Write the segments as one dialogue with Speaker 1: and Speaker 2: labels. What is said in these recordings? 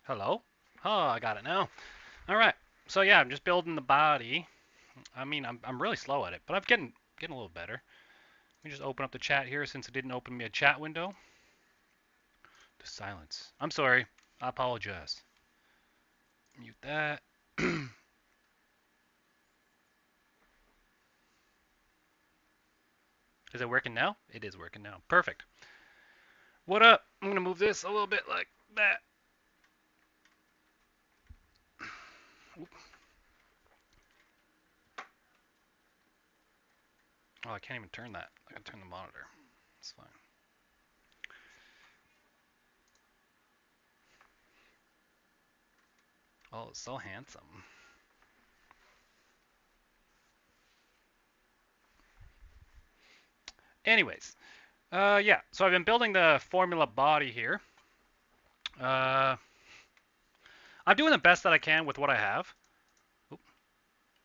Speaker 1: Hello? Oh, I got it now. All right. So yeah, I'm just building the body. I mean, I'm really slow at it, but I'm getting a little better. Let me just open up the chat here since it didn't open me a chat window. The silence. I'm sorry. I apologize. Mute that. Is it working now? It is working now. Perfect. What up? I'm gonna move this a little bit like that. Oh, I can't even turn that. I gotta turn the monitor. It's fine. Oh, it's so handsome. Anyways, yeah. So I've been building the formula body here. Uh, I'm doing the best that I can with what I have. Oop.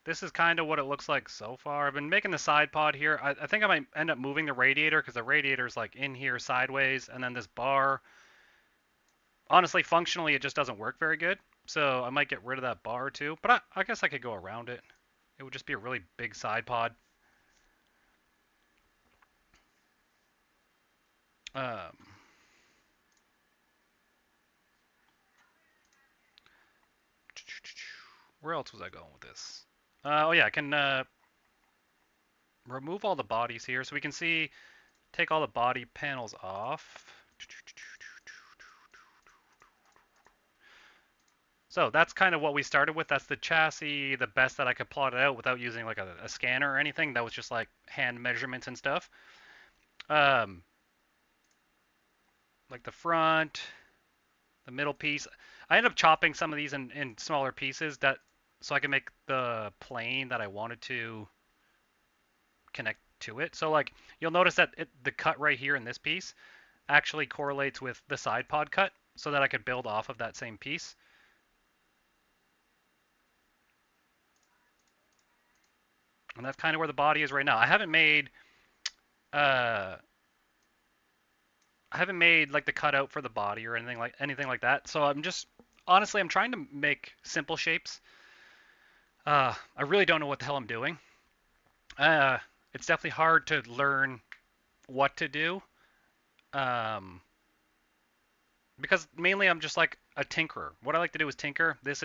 Speaker 1: This is kind of what it looks like so far. I've been making the side pod here. I think I might end up moving the radiator because the radiator's like in here sideways, and then this bar. Honestly, functionally, it just doesn't work very good. So I might get rid of that bar too. But I guess I could go around it. It would just be a really big side pod. Um, where else was I going with this? Oh yeah, I can remove all the bodies here so we can see, take all the body panels off. So that's kind of what we started with. That's the chassis, the best that I could plot it out without using like a scanner or anything. That was just like hand measurements and stuff. Um, like the front, the middle piece. I ended up chopping some of these in smaller pieces that so I can make the plane that I wanted to connect to it. So like you'll notice that the cut right here in this piece actually correlates with the side pod cut so that I could build off of that same piece. And that's kind of where the body is right now. Uh I haven't made like the cutout for the body or anything like that. So I'm just honestly I'm trying to make simple shapes. I really don't know what the hell I'm doing. Uh it's definitely hard to learn what to do. Um because mainly I'm just like a tinkerer. What I like to do is tinker. This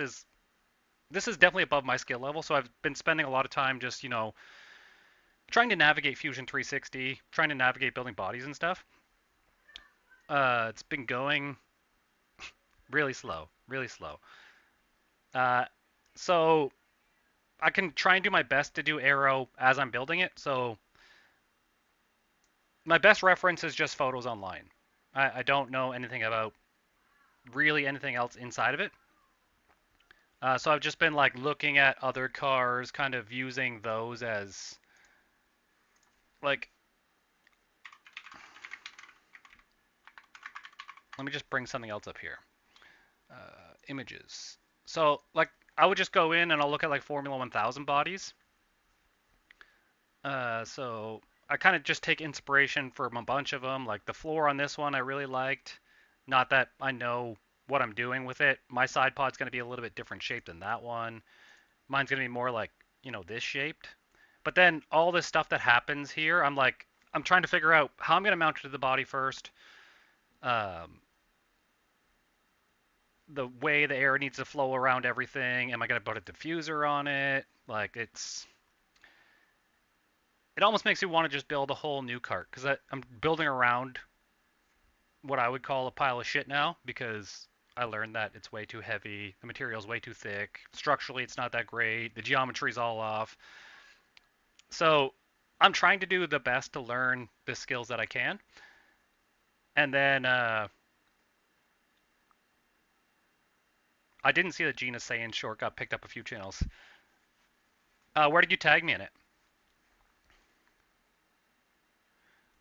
Speaker 1: is definitely above my skill level, so I've been spending a lot of time just, trying to navigate Fusion 360, trying to navigate building bodies and stuff. It's been going really slow, really slow. Uh, so I can try and do my best to do aero as I'm building it. So my best reference is just photos online. I don't know anything about really anything else inside of it. So I've just been like looking at other cars, kind of using those as like. Let me just bring something else up here. Images. So like I would just go in and I'll look at like Formula 1000 bodies. So I kind of just take inspiration from a bunch of them. Like the floor on this one I really liked. Not that I know what I'm doing with it. My side pod's going to be a little bit different shape than that one. Mine's going to be more like, this shaped. But then all this stuff that happens here, I'm trying to figure out how I'm going to mount it to the body first. Um, the way the air needs to flow around everything. Am I going to put a diffuser on it? Like it almost makes me want to just build a whole new cart because I'm building around what I would call a pile of shit now because I learned that it's way too heavy, the material's way too thick, structurally it's not that great, the geometry's all off. So I'm trying to do the best to learn the skills that I can, and then I didn't see that Gina saying short got picked up a few channels. Where did you tag me in it?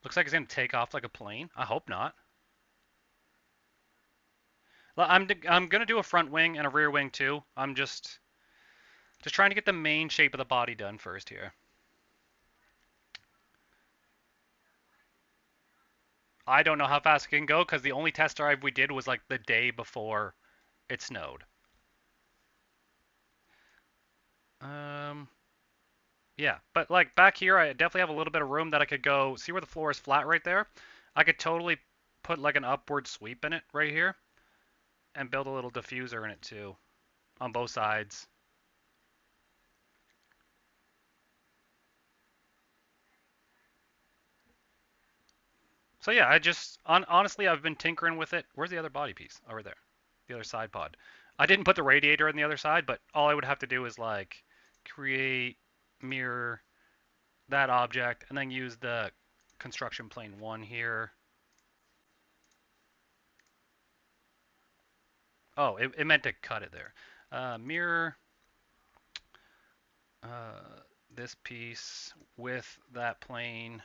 Speaker 1: Looks like it's gonna take off like a plane. I hope not. Well, I'm gonna do a front wing and a rear wing too. I'm just trying to get the main shape of the body done first here. I don't know how fast it can go because the only test drive we did was like the day before it snowed. Yeah, but like back here, I definitely have a little bit of room that I could go. See where the floor is flat right there? I could totally put like an upward sweep in it right here and build a little diffuser in it too on both sides. So yeah, honestly, I've been tinkering with it. Where's the other body piece? Over there, the other side pod. I didn't put the radiator on the other side, but all I would have to do is like create, mirror that object, and then use the construction plane 1 here. Oh, it meant to cut it there. Mirror this piece with that plane,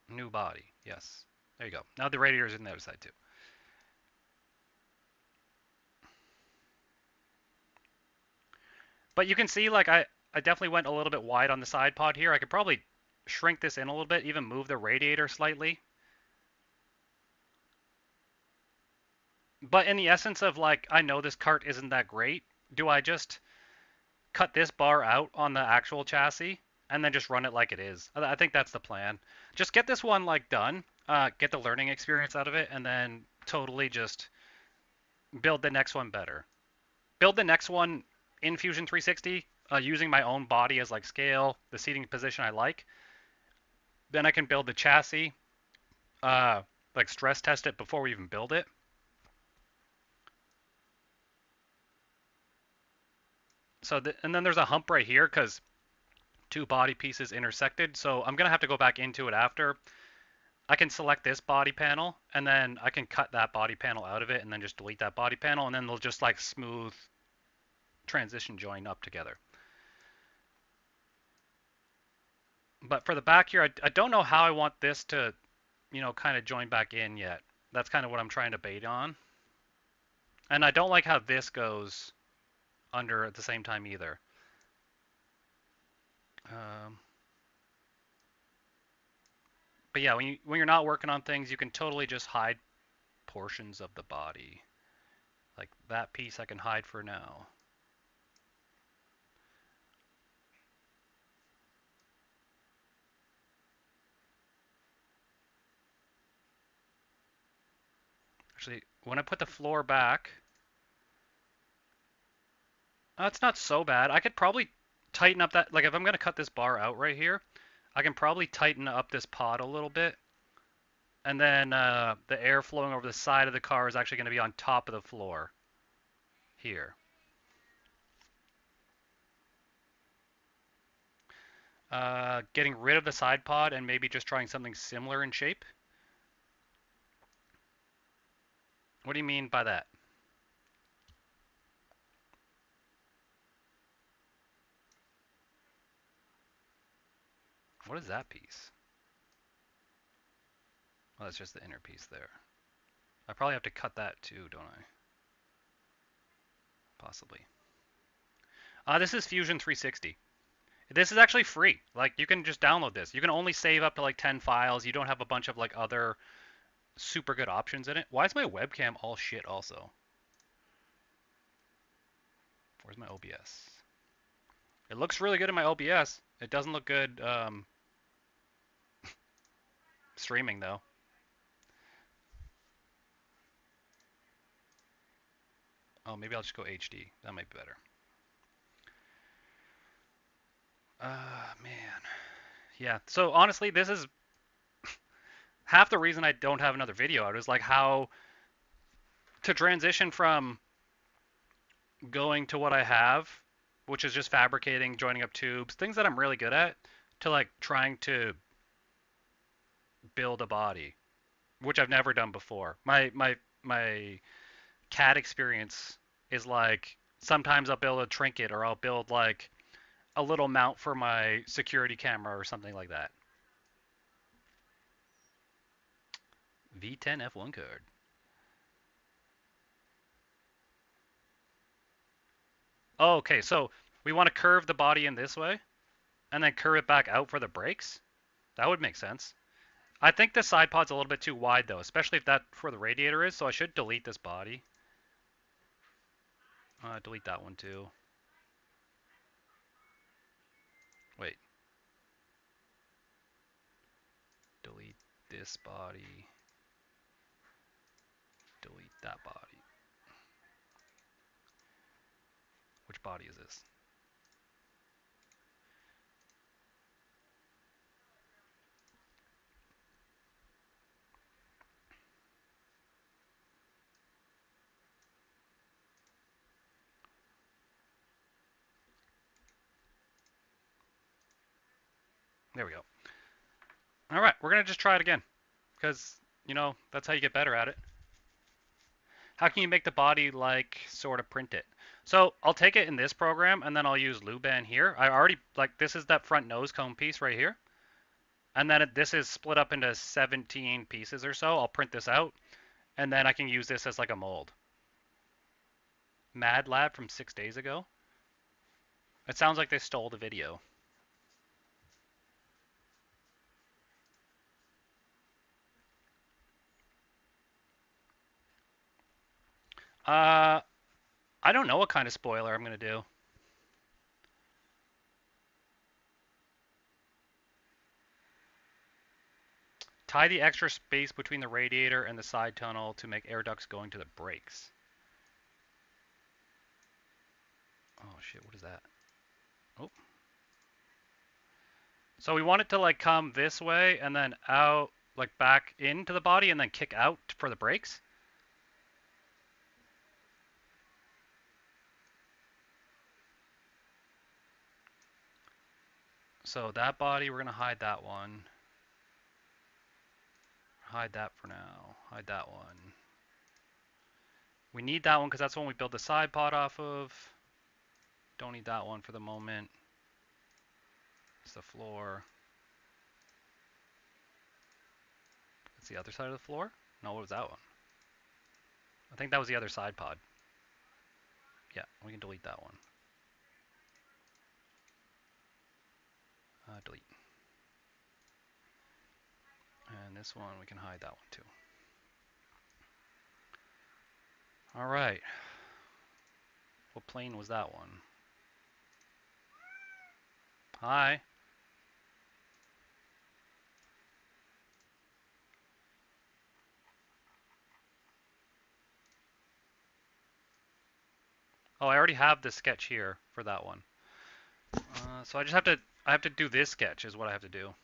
Speaker 1: new body. Yes, there you go. Now the radiator is in the other side too. But you can see, like, I definitely went a little bit wide on the side pod here. I could probably shrink this in a little bit, even move the radiator slightly. But in the essence of, like, I know this cart isn't that great, do I just cut this bar out on the actual chassis and then just run it like it is? I think that's the plan. Just get this one, like, done, get the learning experience out of it, and then totally just build the next one better. Build the next one in Fusion 360 using my own body as like scale, the seating position I like. Then I can build the chassis, uh, like stress test it before we even build it. So and then there's a hump right here because two body pieces intersected. So I'm gonna have to go back into it after. I can select this body panel and then I can cut that body panel out of it and then just delete that body panel and then they'll just like smooth transition join up together. But for the back here, I don't know how I want this to, kind of join back in yet. That's kind of what I'm trying to bait on. And I don't like how this goes under at the same time either. Um, but yeah, when you're not working on things, you can totally just hide portions of the body. Like that piece I can hide for now. Actually, when I put the floor back, it's not so bad. I could probably tighten up that, like if I'm going to cut this bar out right here, I can probably tighten up this pod a little bit. And then the air flowing over the side of the car is actually going to be on top of the floor here. Getting rid of the side pod and maybe just trying something similar in shape. What do you mean by that? What is that piece? Oh, that's just the inner piece there. I probably have to cut that too, don't I? Possibly. This is Fusion 360. This is actually free. Like, you can just download this. You can only save up to like 10 files. You don't have a bunch of like other super good options in it. Why is my webcam all shit also? Where's my OBS? It looks really good in my OBS. It doesn't look good streaming though. Oh, maybe I'll just go HD. That might be better. Man. Yeah, so honestly, this is half the reason I don't have another video out is like how to transition from going to what I have, which is just fabricating, joining up tubes, things that I'm really good at, to like trying to build a body, which I've never done before. My CAD experience is like sometimes I'll build a trinket or I'll build like a little mount for my security camera or something like that. V10 F1 card. Oh, okay, so we want to curve the body in this way and then curve it back out for the brakes? That would make sense. I think the side pod's a little bit too wide though, especially if that for the radiator is, so I should delete this body. Delete that one too. Wait. Delete this body. Delete that body. Which body is this? There we go. All right, we're going to just try it again because, you know, that's how you get better at it. How can you make the body like sort of print it? So I'll take it in this program and then I'll use Luban here. I already, like, this is that front nose cone piece right here. And then this is split up into 17 pieces or so. I'll print this out and then I can use this as like a mold. Mad Lab from 6 days ago. It sounds like they stole the video. I don't know what kind of spoiler I'm going to do. Tie the extra space between the radiator and the side tunnel to make air ducts going to the brakes. Oh shit, what is that? Oh. So we want it to like come this way and then out, like back into the body and then kick out for the brakes. So that body, we're going to hide that one. Hide that for now. Hide that one. We need that one because that's the one we build the side pod off of. Don't need that one for the moment. It's the floor. It's the other side of the floor? No, what was that one? I think that was the other side pod. Yeah, we can delete that one. Delete. And this one, we can hide that one too. All right. What plane was that one? Hi. Oh, I already have the sketch here for that one. So I just have to, I have to do this sketch is what I have to do.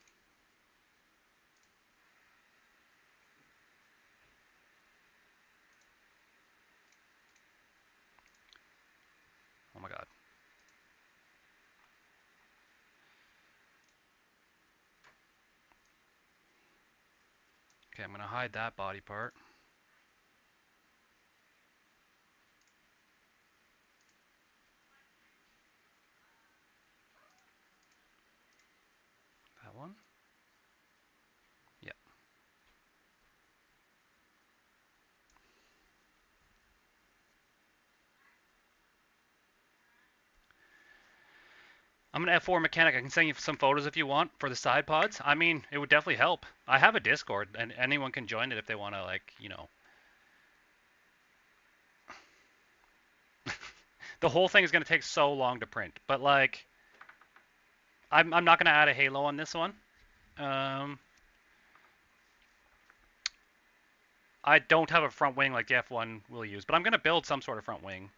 Speaker 1: Oh my God. Okay, I'm gonna hide that body part. That one? Yeah. I'm an F4 mechanic. I can send you some photos if you want for the side pods. I mean, it would definitely help. I have a Discord, and anyone can join it if they want to, like, you know. The whole thing is going to take so long to print, but like, I'm not going to add a halo on this one. I don't have a front wing like the F1 will use, but I'm going to build some sort of front wing.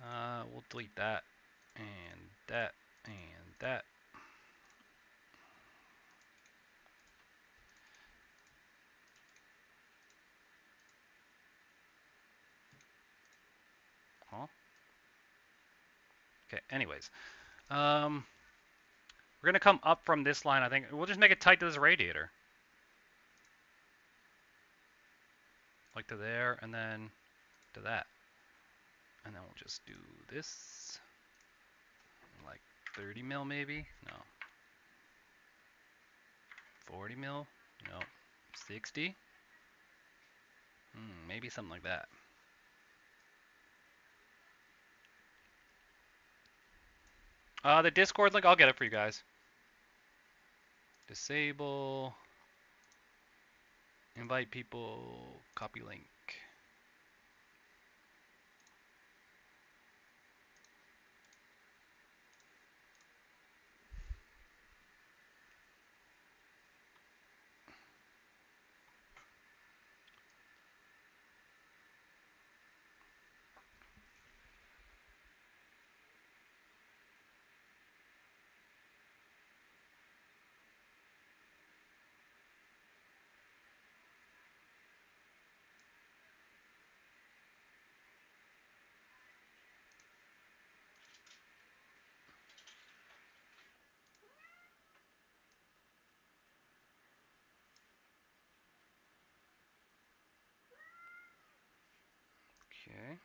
Speaker 1: We'll delete that, and that, and that. Huh? Okay, anyways. We're going to come up from this line, I think. We'll just make it tight to this radiator. Like to there, and then to that. And then we'll just do this. Like 30 mil maybe? No. 40 mil? No. 60? Maybe something like that. The Discord link, I'll get it for you guys. Disable. Invite people. Copy link. Okay.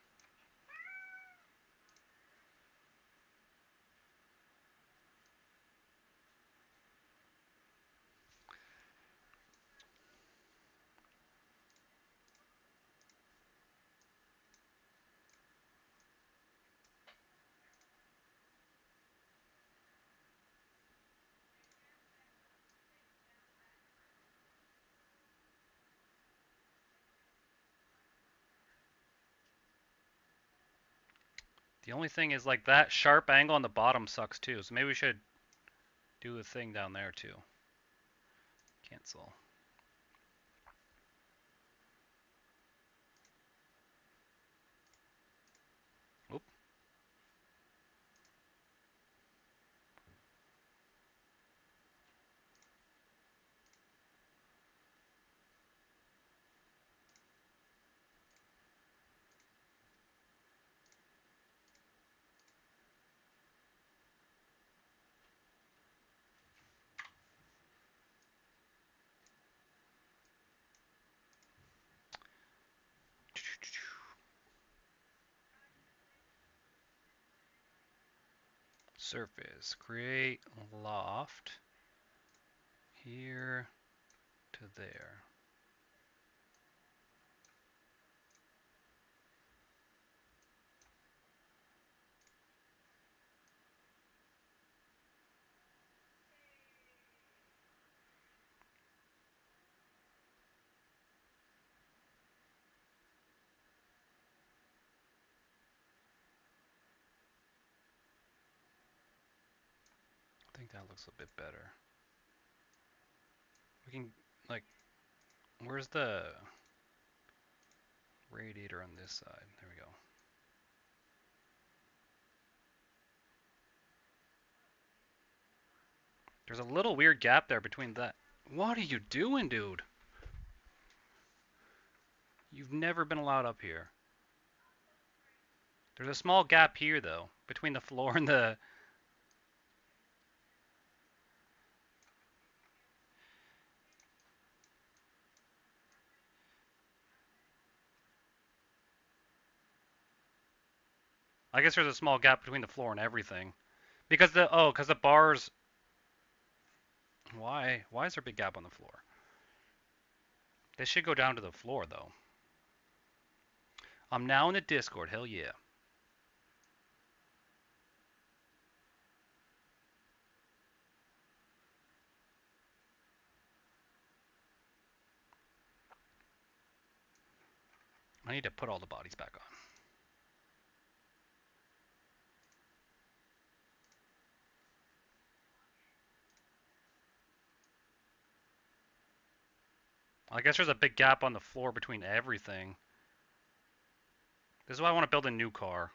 Speaker 1: The only thing is like that sharp angle on the bottom sucks too. So maybe we should do a thing down there too. Cancel. Oop. Surface. Create loft here to there. I think that looks a bit better. We can, like, where's the radiator on this side? There we go. There's a little weird gap there between that. What are you doing, dude? You've never been allowed up here. There's a small gap here, though, between the floor and the... I guess there's a small gap between the floor and everything. Because because the bars... Why? Why is there a big gap on the floor? They should go down to the floor, though. I'm now in the Discord. Hell yeah. I need to put all the bodies back on. I guess there's a big gap on the floor between everything. This is why I want to build a new car.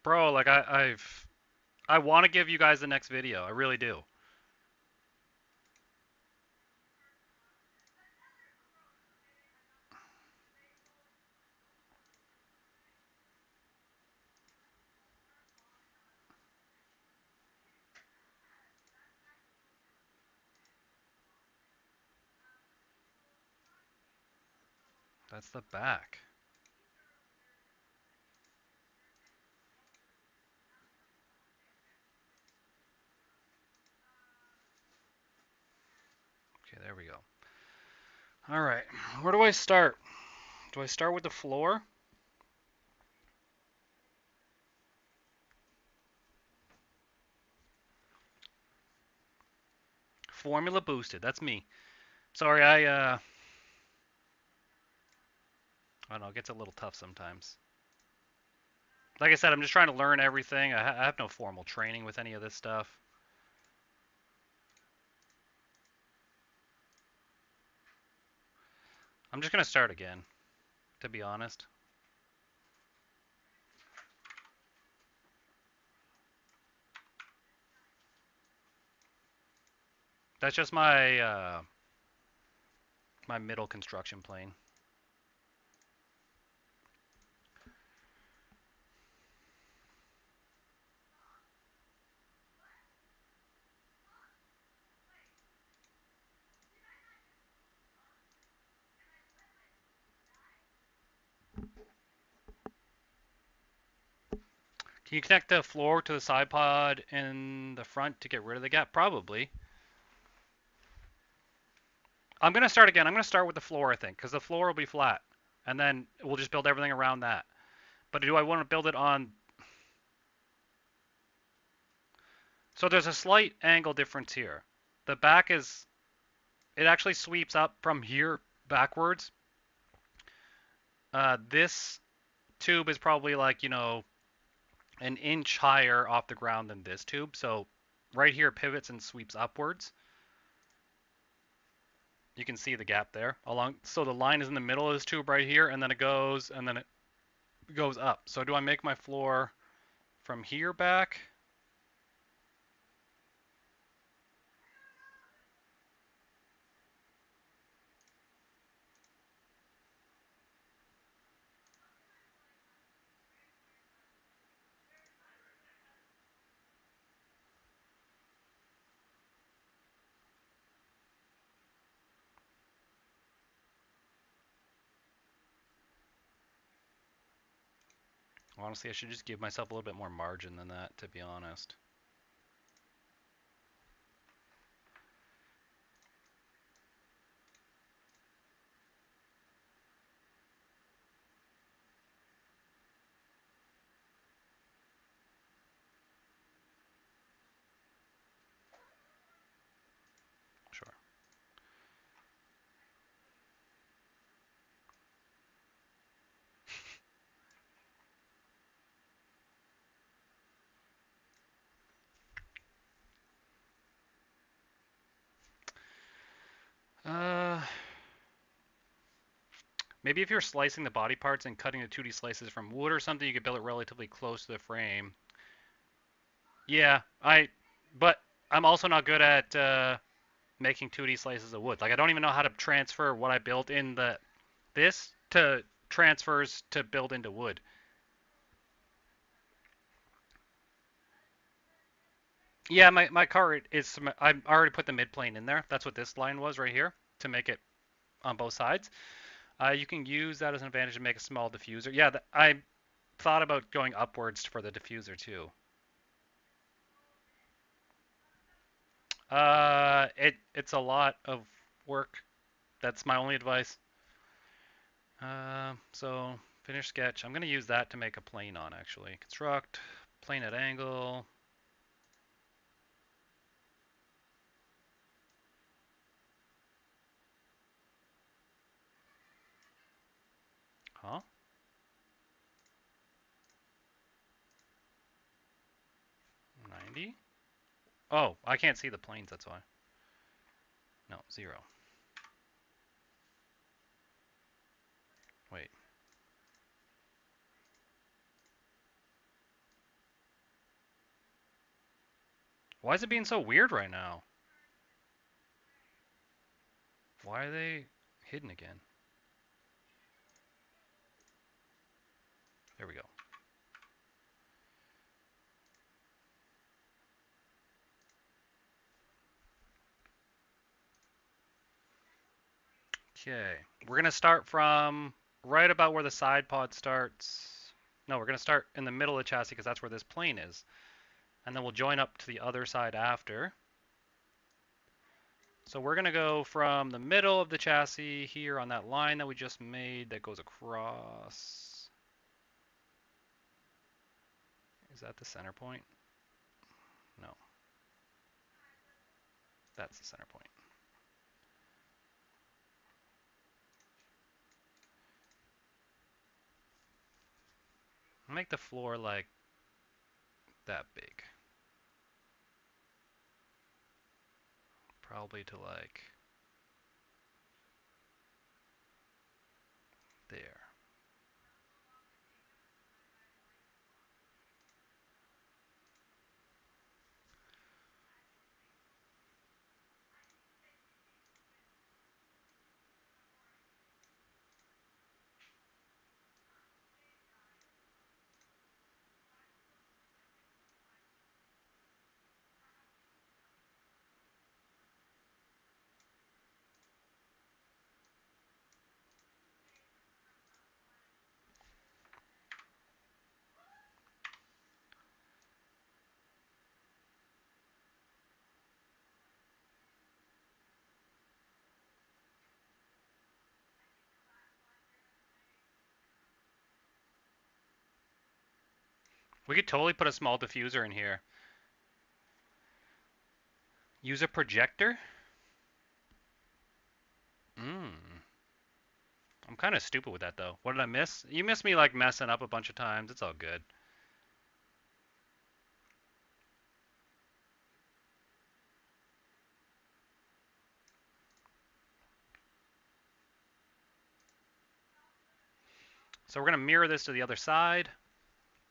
Speaker 1: Bro, like I want to give you guys the next video. I really do. That's the back. Okay, there we go. All right, where do I start? Do I start with the floor? Formula boosted. That's me. Sorry, I don't know, it gets a little tough sometimes. Like I said, I'm just trying to learn everything. I have no formal training with any of this stuff. I'm just gonna start again, to be honest. That's just my middle construction plane. Can you connect the floor to the side pod in the front to get rid of the gap? Probably. I'm gonna start again. I'm gonna start with the floor, I think, because the floor will be flat, and then we'll just build everything around that. But do I want to build it on? So there's a slight angle difference here. The back is, it actually sweeps up from here backwards. This tube is probably like, an inch higher off the ground than this tube. So right here pivots and sweeps upwards. You can see the gap there along. So the line is in the middle of this tube right here, and then it goes, and then it goes up. So do I make my floor from here back? Honestly, I should just give myself a little bit more margin than that, to be honest. Sure. Uh, Maybe if you're slicing the body parts and cutting the 2D slices from wood or something, you could build it relatively close to the frame. Yeah, but I'm also not good at making 2D slices of wood. Like I don't even know how to transfer what I built in this to transfers to build into wood. Yeah, my car is, I already put the mid plane in there. That's what this line was right here to make it on both sides. You can use that as an advantage to make a small diffuser. Yeah, I thought about going upwards for the diffuser too. It's a lot of work. That's my only advice. So finish sketch. I'm gonna use that to make a plane on actually. Construct plane at angle. Huh? 90? Oh, I can't see the planes. That's why. No, 0. Wait. Why is it being so weird right now? Why are they hidden again? There we go. Okay, we're gonna start from right about where the side pod starts. No, we're gonna start in the middle of the chassis because that's where this plane is. And then we'll join up to the other side after. So we're gonna go from the middle of the chassis here on that line that we just made that goes across. Is that the center point? No. That's the center point. Make the floor like that big. Probably to like there. We could totally put a small diffuser in here. Use a projector? Mmm. I'm kind of stupid with that though. What did I miss? You missed me like messing up a bunch of times. It's all good. So we're going to mirror this to the other side.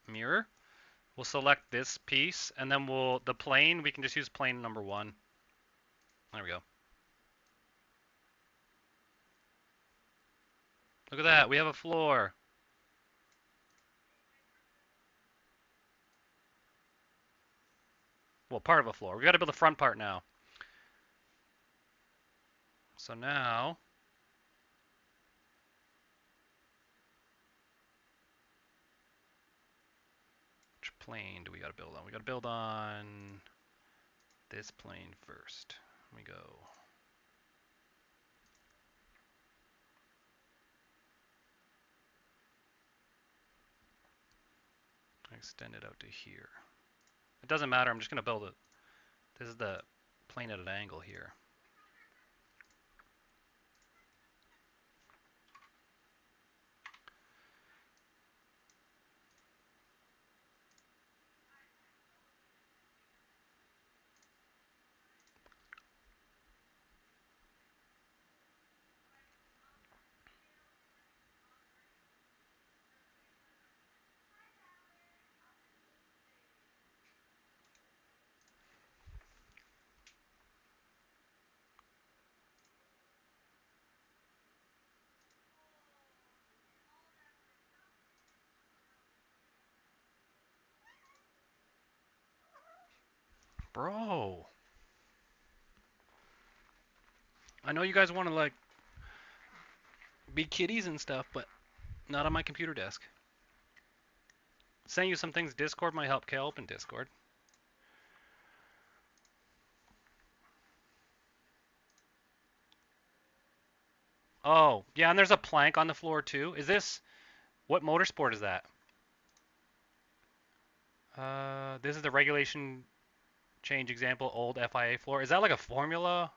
Speaker 1: Mirror. We'll select this piece and then the plane, we can just use plane number 1. There we go. Look at that. We have a floor. Well, part of a floor. We got to build the front part now. So now, which plane do we got to build on? We got to build on this plane first. Let me go. Extend it out to here. It doesn't matter. I'm just going to build it. This is the plane at an angle here. Bro. I know you guys want to like be kitties and stuff, but not on my computer desk. Send you some things. Discord might help. Okay, I'll open Discord. Oh, yeah, and there's a plank on the floor too. Is this, what motorsport is that? This is the regulation change example, old FIA floor. Is that like a formula?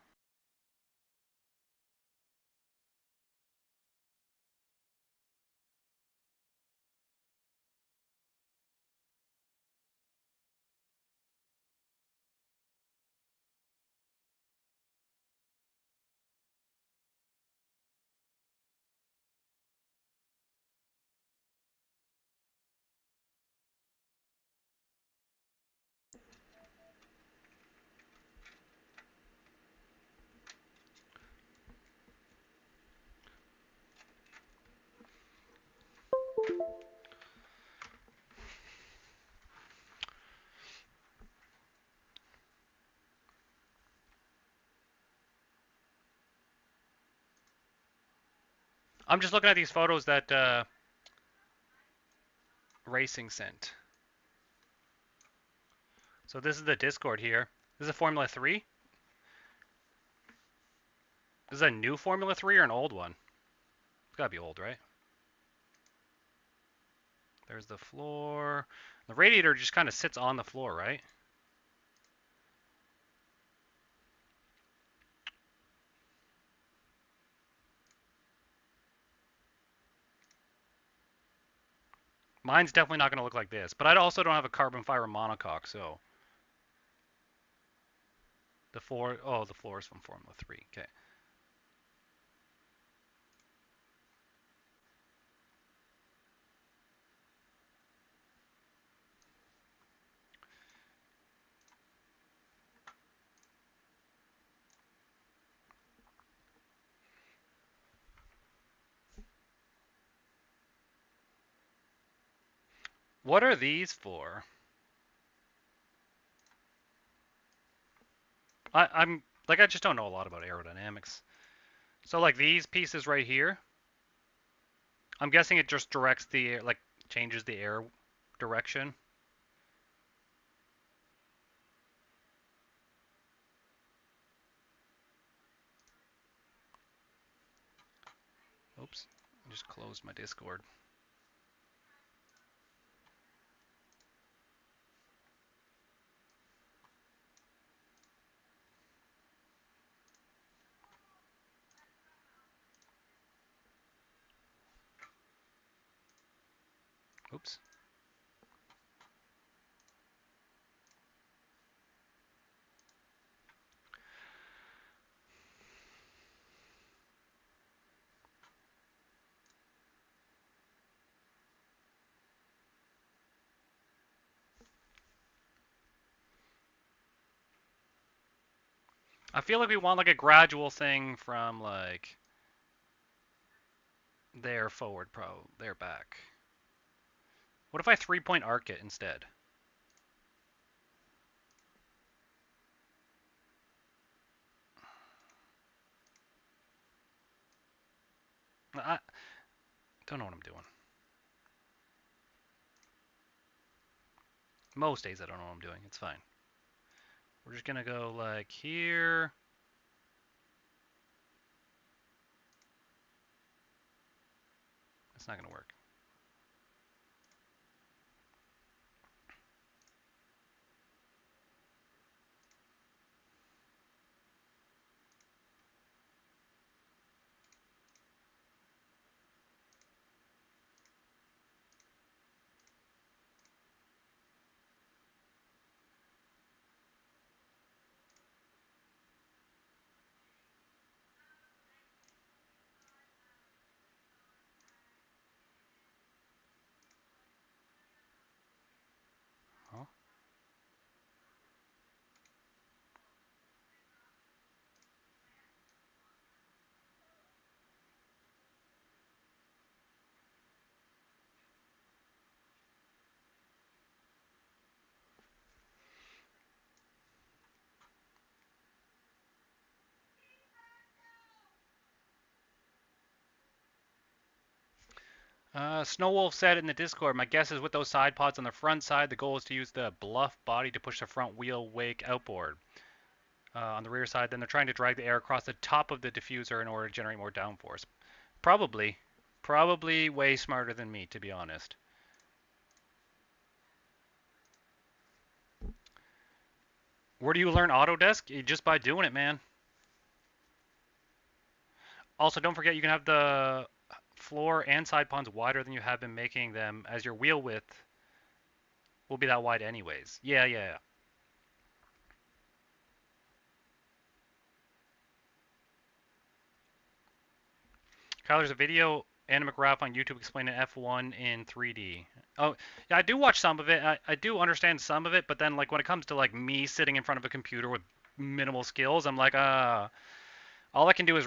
Speaker 1: I'm just looking at these photos that Racing sent. So this is the Discord here. This is a Formula 3. This is a new Formula 3 or an old one? It's gotta be old, right? There's the floor. The radiator just kind of sits on the floor, right? Mine's definitely not going to look like this, but I also don't have a carbon fiber monocoque, so the floor. Oh, the floor is from Formula 3. Okay. What are these for? I'm like I just don't know a lot about aerodynamics. So like these pieces right here, I'm guessing it just directs the like changes the air direction. Oops, I just closed my Discord. Oops. I feel like we want like a gradual thing from like there forward, there back. What if I 3-point arc it instead? I don't know what I'm doing. Most days I don't know what I'm doing. It's fine. We're just gonna go like here. It's not gonna work. Huh? Snowwolf said in the Discord, my guess is with those side pods on the front side, the goal is to use the bluff body to push the front wheel wake outboard. On the rear side, then they're trying to drag the air across the top of the diffuser in order to generate more downforce. Probably. Probably way smarter than me, to be honest. Where do you learn Autodesk? Just by doing it, man. Also, don't forget you can have the floor and side pods wider than you have been making them, as your wheel width will be that wide anyways. Yeah. Kyle, there's a video and a McGrath on YouTube explaining F1 in 3D. Oh, yeah, I do watch some of it. I do understand some of it, but then like when it comes to like me sitting in front of a computer with minimal skills, I'm like, all I can do is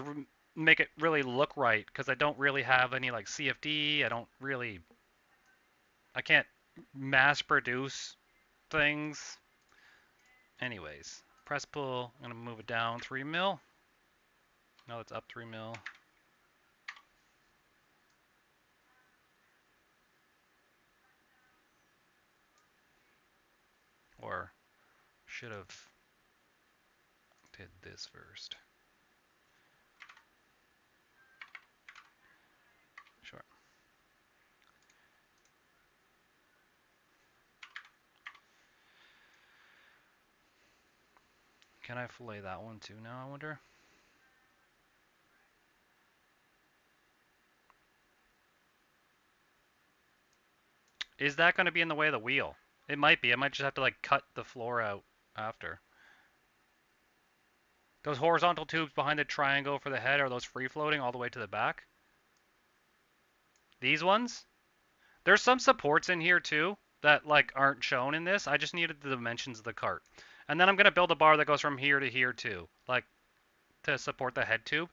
Speaker 1: make it really look right because I don't really have any like CFD. I can't mass produce things. Anyways, press pull. I'm gonna move it down 3 mil. No, it's up 3 mil. Or should have did this first. Sure. Can I fillet that one too now, I wonder? Is that going to be in the way of the wheel? It might be. I might just have to like cut the floor out after. Those horizontal tubes behind the triangle for the head, are those free floating all the way to the back? These ones? There's some supports in here too that like aren't shown in this. I just needed the dimensions of the cart. And then I'm going to build a bar that goes from here to here too, like to support the head tube.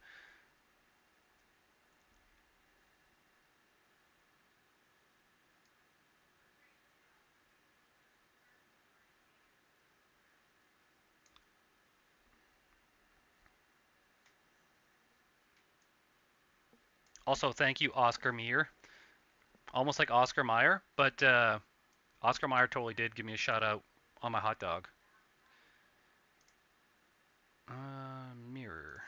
Speaker 1: Also, thank you, Oscar Meyer. Almost like Oscar Mayer, but Oscar Mayer totally did give me a shout out on my hot dog. Mirror.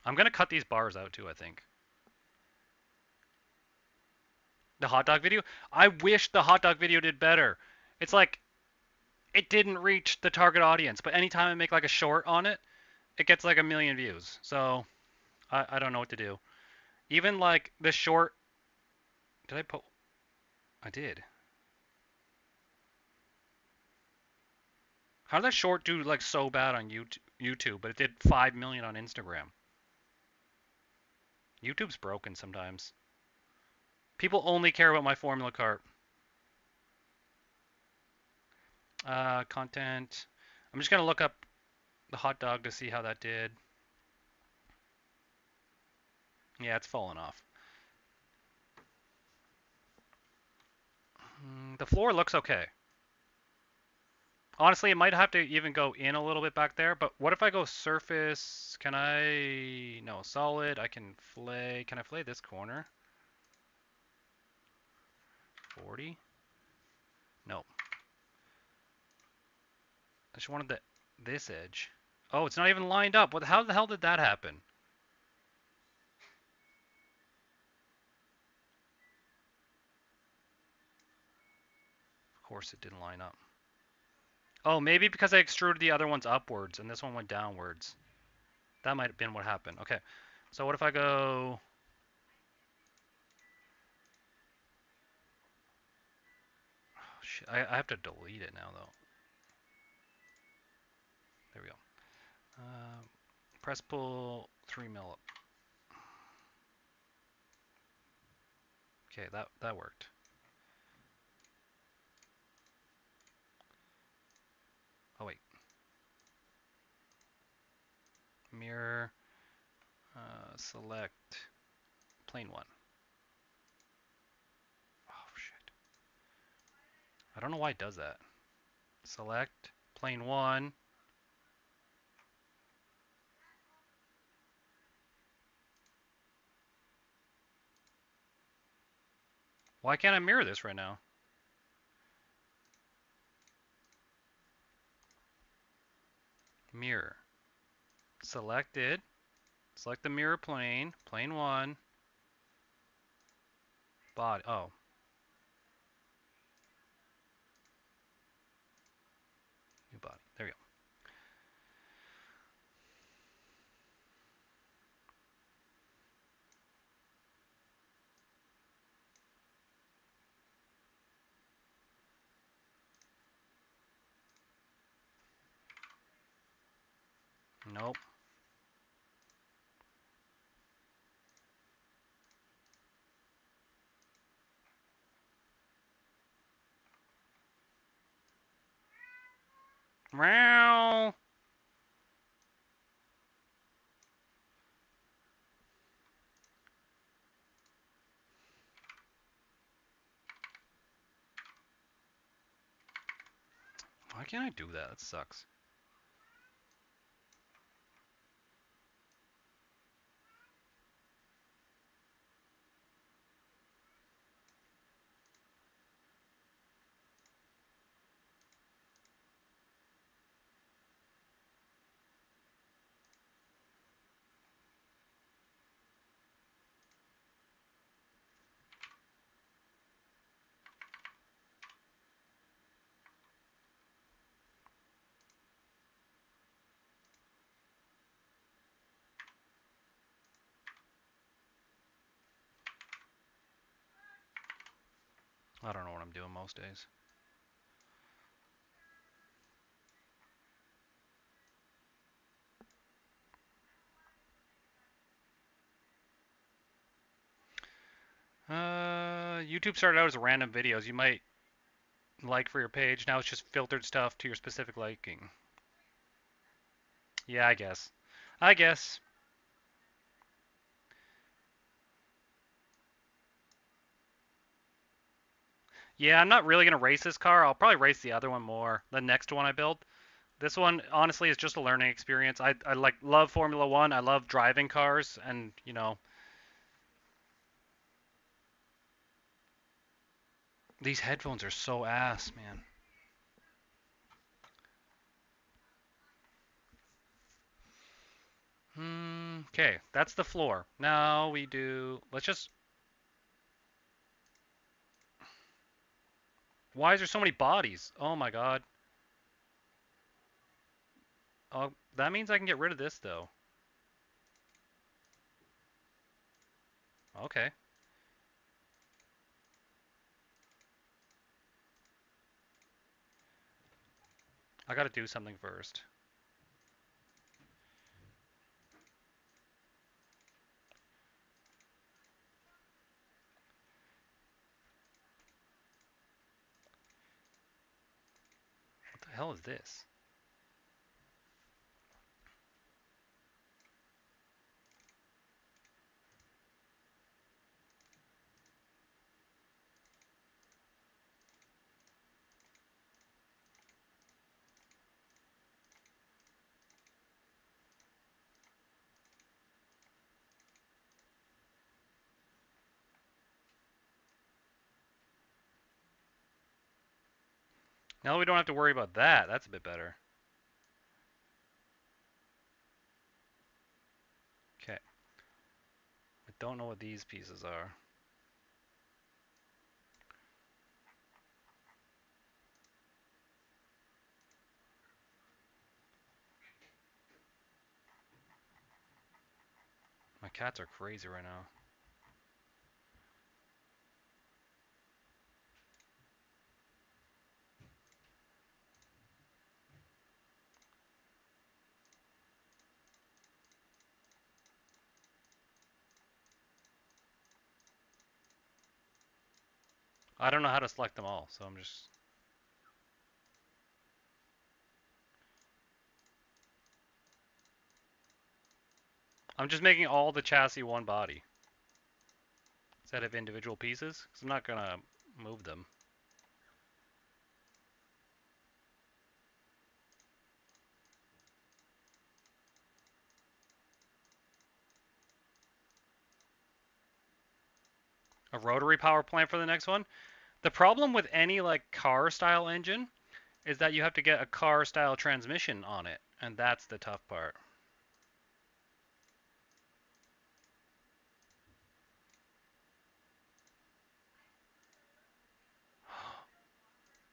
Speaker 1: I'm gonna cut these bars out too, I think. The hot dog video? I wish the hot dog video did better. It's like it didn't reach the target audience, but anytime I make like a short on it, it gets like a million views. So I don't know what to do. Even like the short, did I put? I did. How did that short do like so bad on YouTube, but it did 5 million on Instagram? YouTube's broken sometimes. People only care about my Formula Cart. Content. I'm just gonna look up the hot dog to see how that did. Yeah, it's fallen off. The floor looks okay. Honestly, it might have to even go in a little bit back there, but what if I go surface? Can I... No, solid. I can fillet. Can I fillet this corner? 40? No. I just wanted this edge. Oh, it's not even lined up. How the hell did that happen? Of course it didn't line up. Oh, maybe because I extruded the other ones upwards and this one went downwards. That might have been what happened. Okay. So what if I go... Oh, shit. I have to delete it now, though. There we go. Press pull 3 mil up. Okay, that worked. Oh, wait. Mirror. Select plane 1. Oh, shit. I don't know why it does that. Select plane 1. Why can't I mirror this right now? Mirror. Selected. Select the mirror plane. Plane 1. Body. Oh. New body. There we go. Nope. Meow. Why can't I do that? That sucks. I don't know what I'm doing most days. YouTube started out as random videos you might like for your page. Now it's just filtered stuff to your specific liking. Yeah, I guess. I guess. Yeah, I'm not really gonna race this car. I'll probably race the other one more. The next one I build. This one, honestly, is just a learning experience. I like love Formula One. I love driving cars, and these headphones are so ass, man. Okay, that's the floor. Now we do. Let's just. Why is there so many bodies? Oh my god. Oh, that means I can get rid of this though. Okay. I gotta do something first. What the hell is this? Now we don't have to worry about that. That's a bit better. Okay. I don't know what these pieces are. My cats are crazy right now. I don't know how to select them all, so I'm just making all the chassis one body instead of individual pieces, because I'm not gonna move them. A rotary power plant for the next one. The problem with any like car style engine is that you have to get a car style transmission on it, and that's the tough part.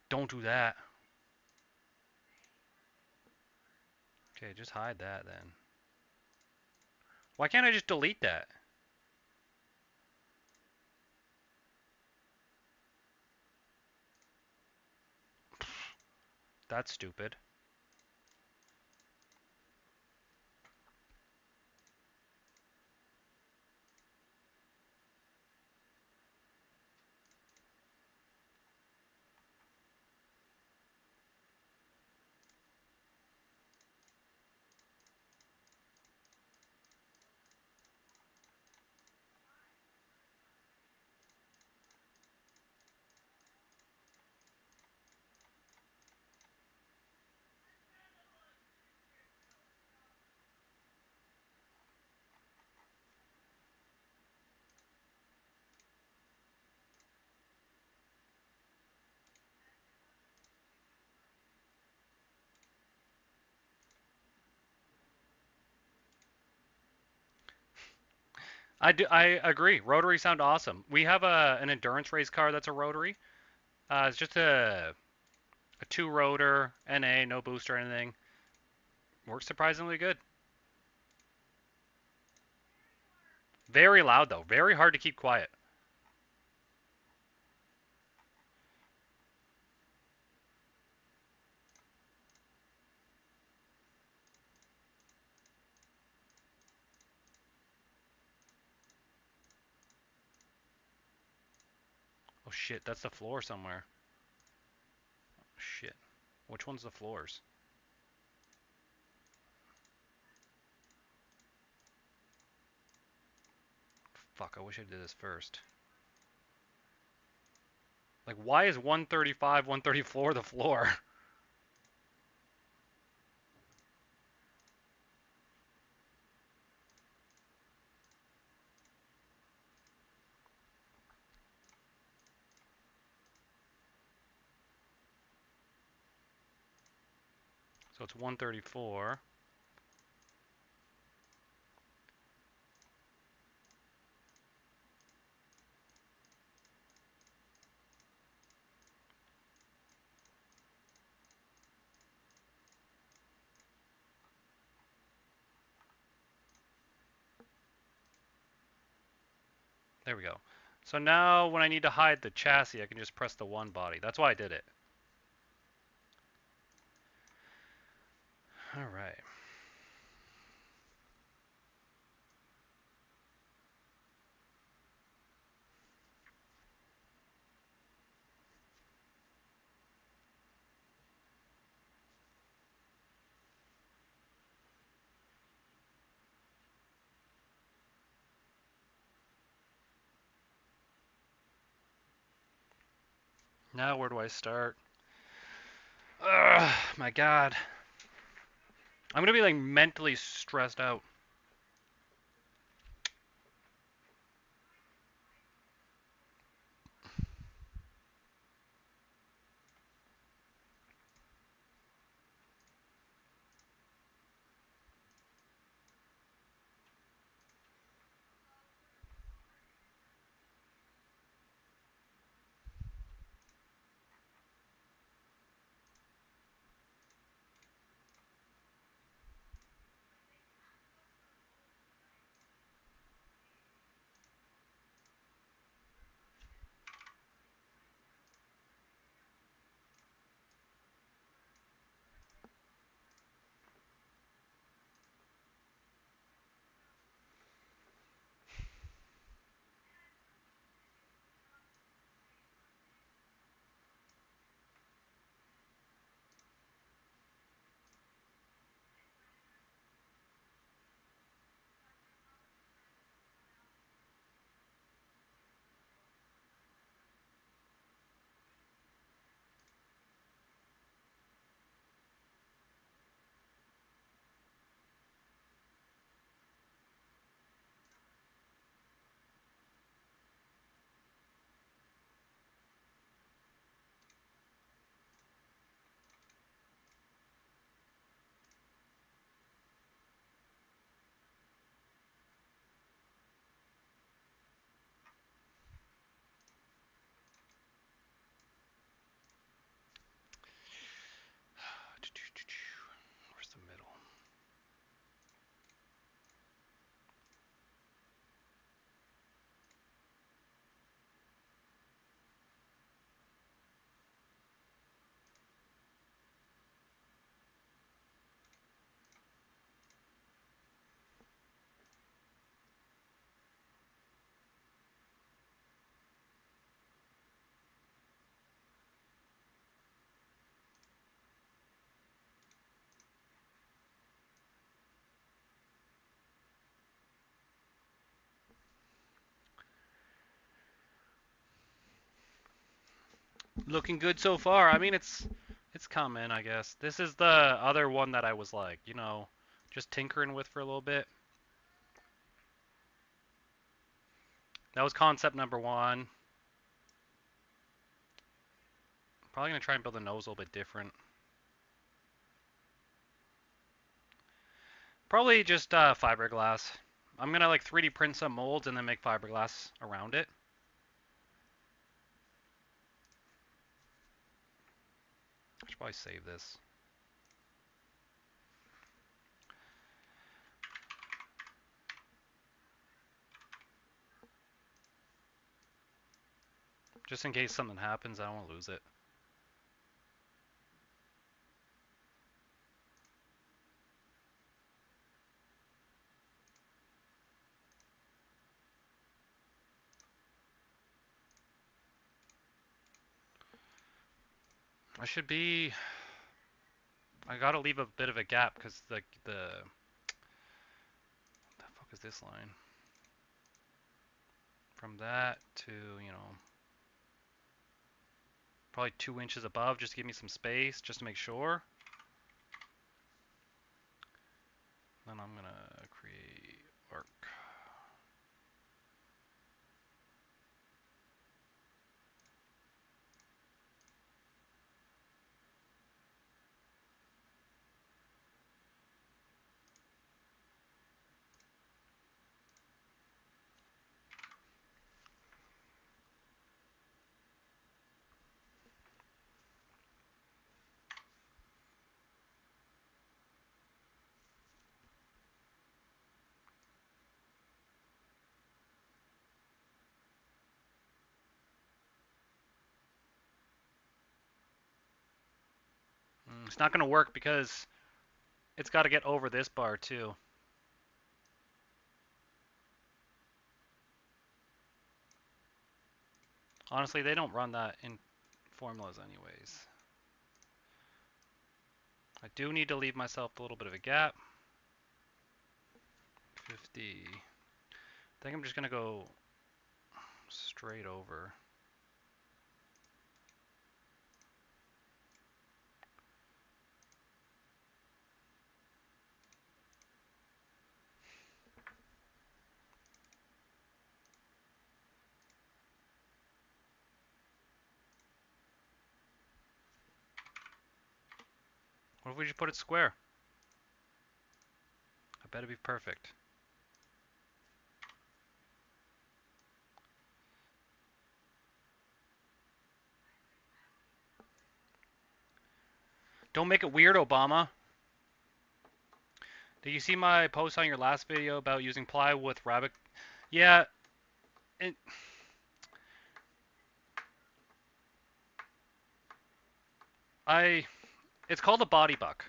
Speaker 1: Don't do that. Okay, just hide that then. Why can't I just delete that? That's stupid. I agree. Rotary sound awesome. We have an endurance race car that's a rotary. It's just a two rotor NA, no booster or anything. Works surprisingly good. Very loud though. Very hard to keep quiet. Oh shit, that's the floor somewhere. Shit. Which one's the floors? Fuck, I wish I did this first. Like, why is 135, 134 the floor? So it's 134. There we go. So now when I need to hide the chassis, I can just press the one body. That's why I did it. All right. Now where do I start? Ugh, my God. I'm gonna be like mentally stressed out. Where's the middle? Looking good so far. I mean, it's coming, I guess. This is the other one that I was like, just tinkering with for a little bit. That was concept number one. Probably gonna try and build the nose a little bit different. Probably just fiberglass. I'm gonna like 3D print some molds and then make fiberglass around it. I should probably save this. Just in case something happens, I don't want to lose it. I should be. I gotta leave a bit of a gap because the what the fuck is this line? From that to, you know, probably 2 inches above, just to give me some space, just to make sure. Then I'm gonna create arc. It's not gonna work because it's got to get over this bar too. Honestly, they don't run that in formulas anyways. I do need to leave myself a little bit of a gap. 50. I think I'm just gonna go straight over. What if we just put it square? I bet it'd be perfect. Don't make it weird, Obama. Did you see my post on your last video about using ply with rabbit? Yeah, it, it's called a body buck.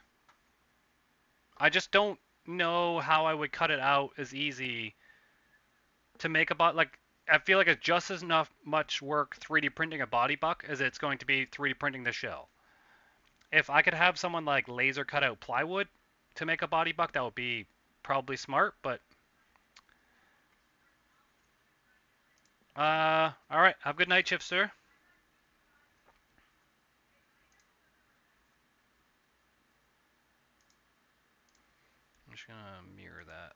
Speaker 1: I just don't know how I would cut it out as easy to make a like. I feel like it's just as much work 3D printing a body buck as it's going to be 3D printing the shell. If I could have someone like laser cut out plywood to make a body buck, that would be probably smart. But all right. Have a good night shift, sir. I'm just gonna mirror that.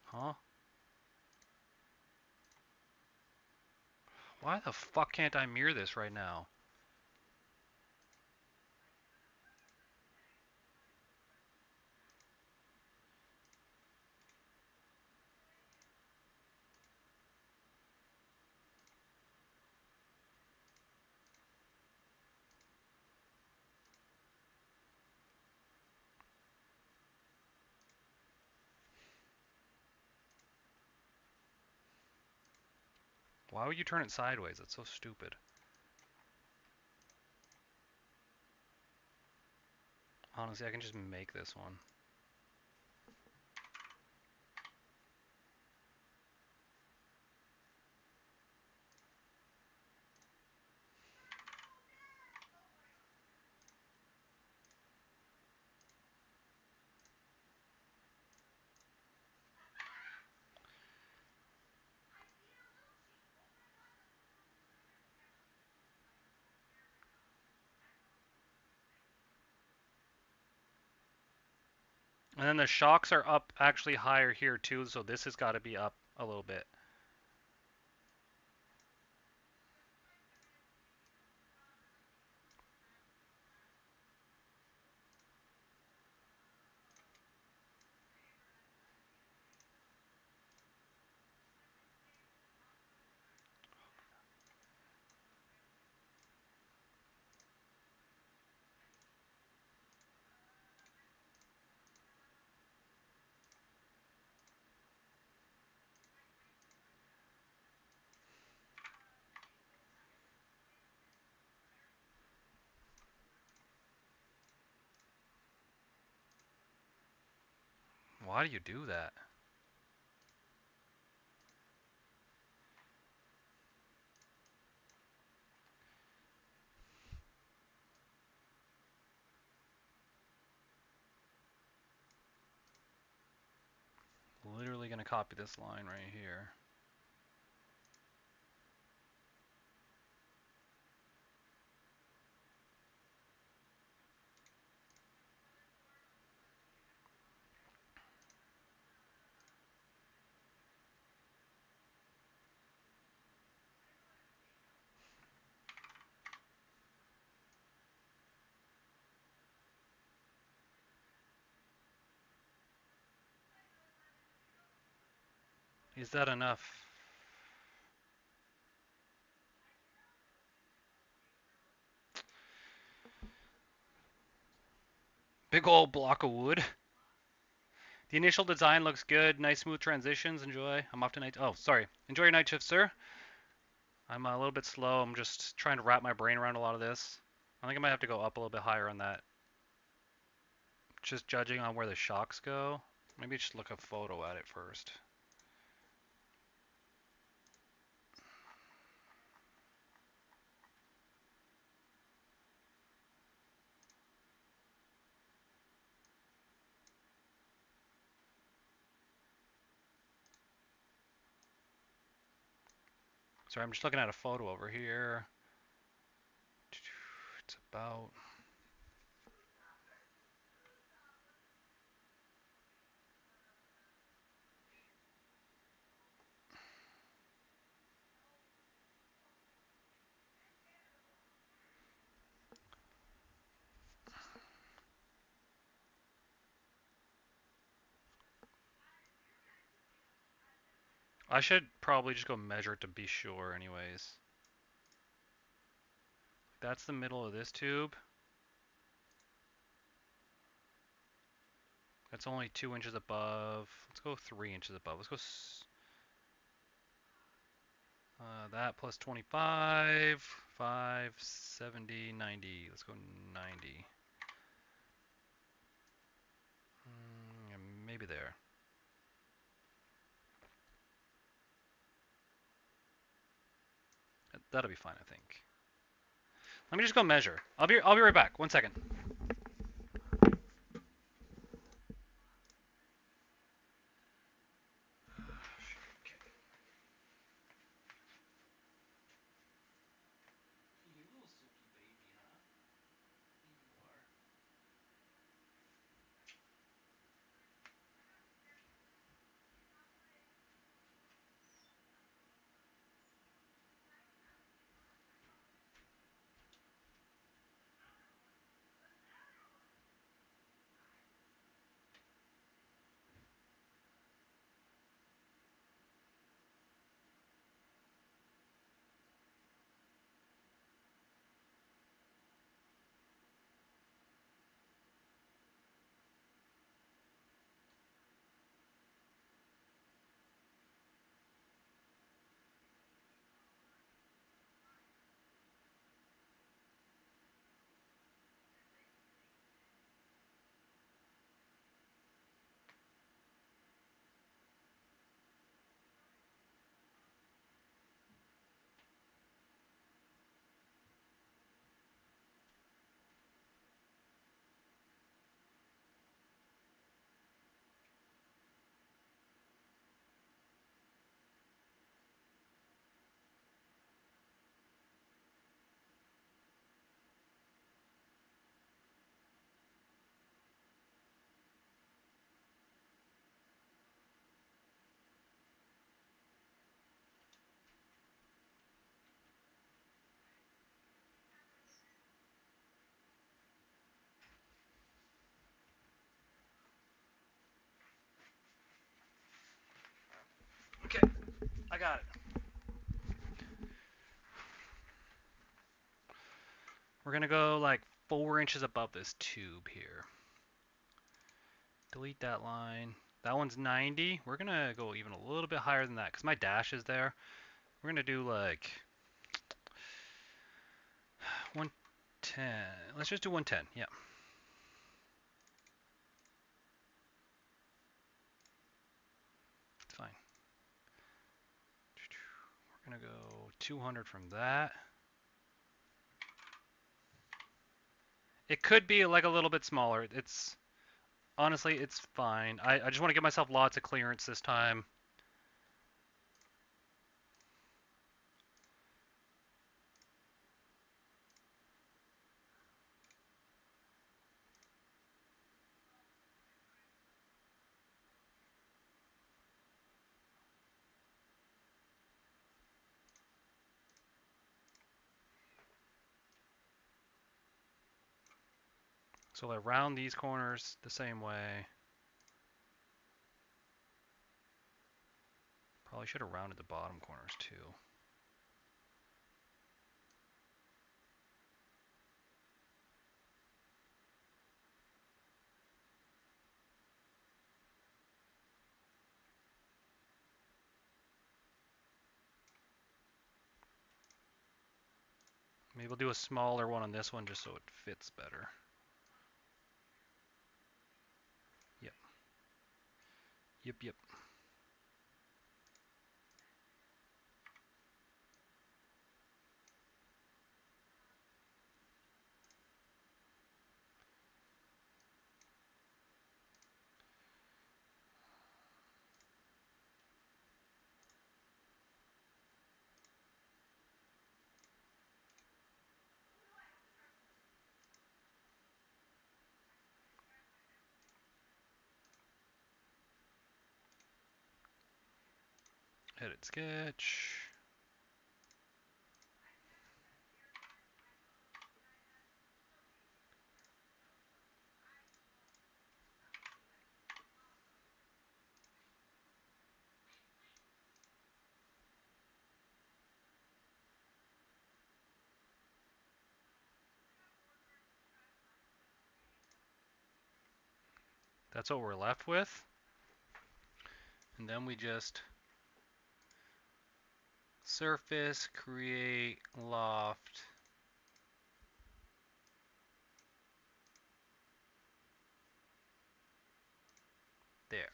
Speaker 1: Huh? Why the fuck can't I mirror this right now? Why would you turn it sideways? That's so stupid. Honestly, I can just make this one. And then the shocks are up actually higher here too, so this has got to be up a little bit. Why do you do that? Literally gonna copy this line right here. Is that enough? Big old block of wood. The initial design looks good. Nice smooth transitions. Enjoy. I'm off tonight. Oh, sorry. Enjoy your night shift, sir. I'm a little bit slow. I'm just trying to wrap my brain around a lot of this. I think I might have to go up a little bit higher on that. Just judging on where the shocks go. Maybe just look a photo at it first. Sorry, I'm just looking at a photo over here. It's about... I should probably just go measure it to be sure anyways. That's the middle of this tube. That's only 2 inches above. Let's go 3 inches above. Let's go that plus 25, 5, 70, 90. Let's go 90. Yeah, maybe there. That'll be fine, I think. Let me just go measure. I'll be right back. 1 second. I got it. We're gonna go like 4 inches above this tube here. Delete that line. That one's 90. We're gonna go even a little bit higher than that because my dash is there. We're gonna do like 110. Let's just do 110. Yeah. It's fine. We're gonna go 200 from that. It could be like a little bit smaller. It's honestly, it's fine. I just want to give myself lots of clearance this time. So I round these corners the same way. Probably should have rounded the bottom corners too. Maybe we'll do a smaller one on this one just so it fits better. Yep. Yep, yep. Edit sketch. That's what we're left with. And then we just surface, create, loft. There.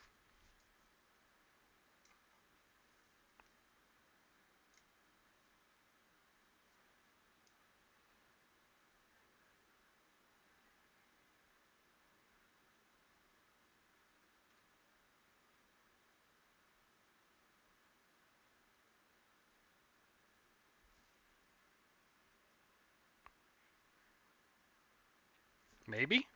Speaker 1: Maybe?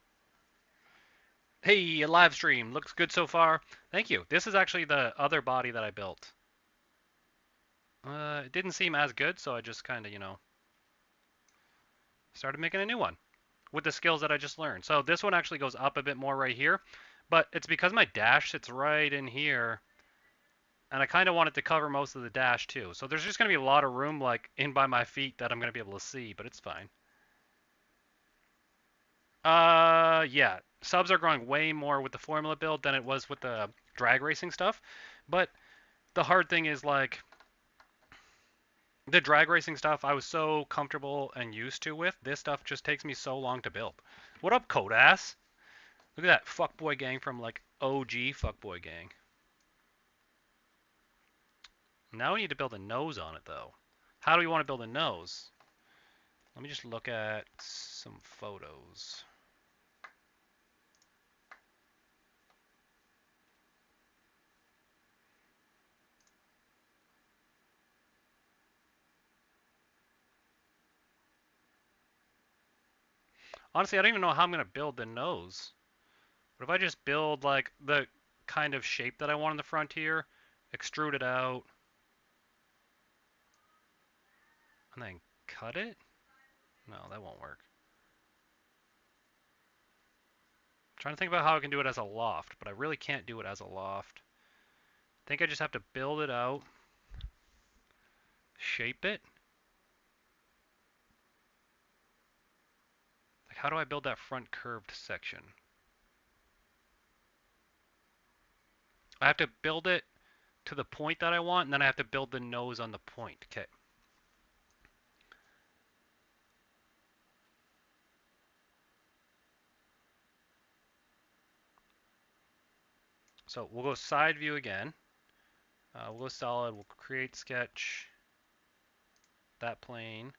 Speaker 1: Hey, a live stream. Looks good so far. Thank you. This is actually the other body that I built. It didn't seem as good, so I just kind of, started making a new one with the skills that I just learned. So this one actually goes up a bit more right here, but it's because my dash sits right in here, and I kind of wanted to cover most of the dash too. So there's just going to be a lot of room like in by my feet that I'm going to be able to see, but it's fine. Yeah. Subs are growing way more with the formula build than it was with the drag racing stuff. But the hard thing is like the drag racing stuff I was so comfortable and used to with. This stuff just takes me so long to build. What up, Codass? Look at that fuckboy gang from like OG fuckboy gang. Now we need to build a nose on it though. How do we want to build a nose? Let me just look at some photos. Honestly, I don't even know how I'm going to build the nose. What if I just build like the kind of shape that I want in the front here, extrude it out, and then cut it? No, that won't work. I'm trying to think about how I can do it as a loft, but I really can't do it as a loft. I think I just have to build it out. shape it. Like, how do I build that front curved section? I have to build it to the point that I want, and then I have to build the nose on the point. Okay. So we'll go side view again. We'll go solid. We'll create sketch. That plane.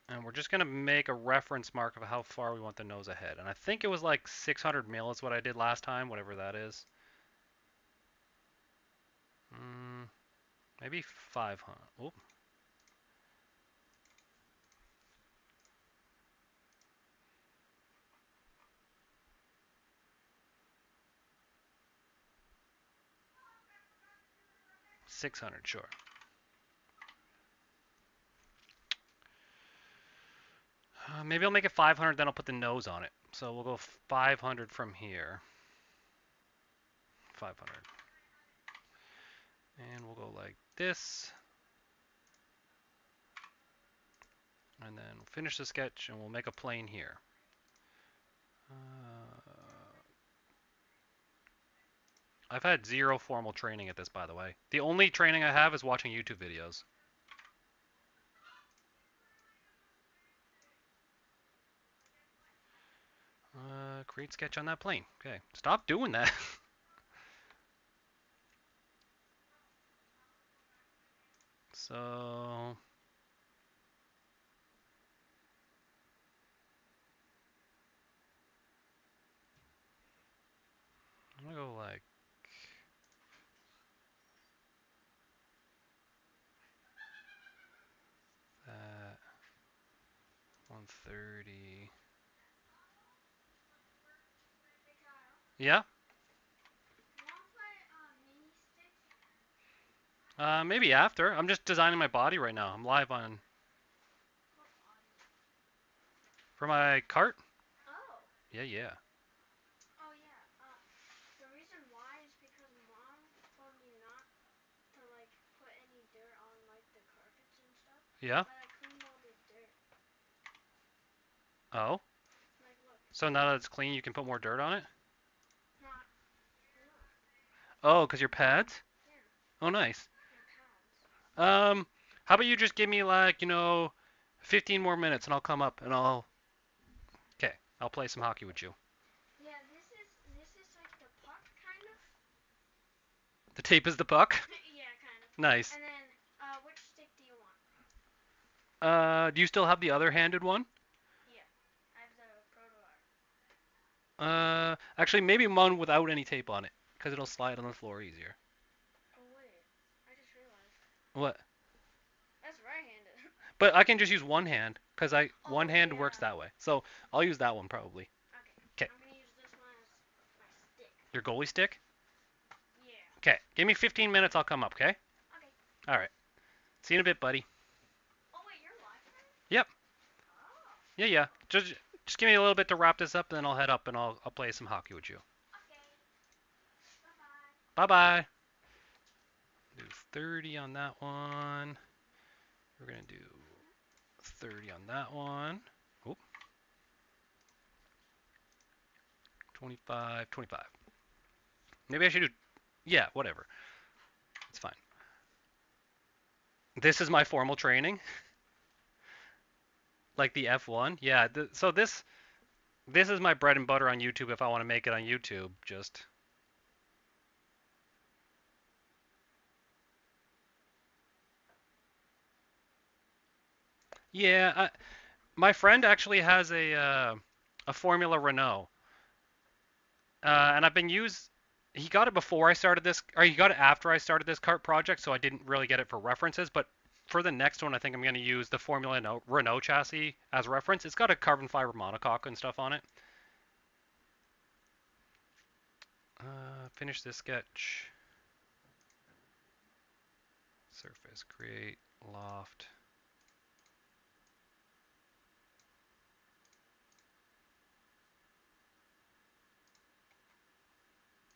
Speaker 1: And we're just going to make a reference mark of how far we want the nose ahead. And I think it was like 600 mil is what I did last time, whatever that is. Maybe 500. Oh. $600, sure. Maybe I'll make it 500, then I'll put the nose on it. So we'll go 500 from here. 500. And we'll go like this. And then we'll finish the sketch and we'll make a plane here. I've had zero formal training at this, by the way. The only training I have is watching YouTube videos. Create sketch on that plane. Okay, stop doing that. So I'm gonna go like that. 130. Yeah. Maybe after. I'm just designing my body right now. I'm live on for my cart.
Speaker 2: Oh.
Speaker 1: Yeah, yeah.
Speaker 2: Oh yeah. The reason why is because Mom told me not to like put any dirt on like the carpets and stuff.
Speaker 1: Yeah.
Speaker 2: But I cleaned all the dirt.
Speaker 1: Oh.
Speaker 2: Like look.
Speaker 1: So now that it's clean, you can put more dirt on it?
Speaker 2: Not. No.
Speaker 1: Oh, because your pads?
Speaker 2: Yeah.
Speaker 1: Oh, nice.
Speaker 2: My pads.
Speaker 1: How about you just give me like, 15 more minutes and I'll come up and okay, I'll play some hockey with you.
Speaker 2: Yeah, this is like the puck kind of.
Speaker 1: The tape is the puck?
Speaker 2: Yeah, kind of.
Speaker 1: Nice.
Speaker 2: And then, which stick do you want?
Speaker 1: Do you still have the other handed one?
Speaker 2: Yeah, I have the Proto Art.
Speaker 1: Actually, maybe one without any tape on it, because it'll slide on the floor easier.
Speaker 2: Oh wait, I just realized.
Speaker 1: What?
Speaker 2: That's right-handed.
Speaker 1: But I can just use one hand, because one
Speaker 2: Oh
Speaker 1: hand
Speaker 2: yeah.
Speaker 1: works that way. So I'll use that one probably.
Speaker 2: Okay.
Speaker 1: 'Kay.
Speaker 2: I'm gonna use this one as my stick.
Speaker 1: Your goalie stick?
Speaker 2: Yeah.
Speaker 1: Okay, give me 15 minutes, I'll come up, okay?
Speaker 2: Okay.
Speaker 1: Alright. See you in a bit, buddy.
Speaker 2: Oh wait, you're live streaming?
Speaker 1: Yep.
Speaker 2: Oh.
Speaker 1: Yeah, yeah. Just give me a little bit to wrap this up, and then I'll head up and I'll play some hockey with you.
Speaker 2: Okay. Bye-bye.
Speaker 1: Bye-bye. Do 30 on that one. We're going to do 30 on that one. Oh. 25, 25. Maybe I should do, yeah, whatever. It's fine. This is my formal training. Like the F1. Yeah, so this is my bread and butter on YouTube if I want to make it on YouTube. Just yeah, my friend actually has a Formula Renault, and I've been used. He got it before I started this, or he got it after I started this kart project, so I didn't really get it for references. But for the next one, I think I'm going to use the Formula Renault chassis as reference. It's got a carbon fiber monocoque and stuff on it. Finish this sketch. Surface, create, loft.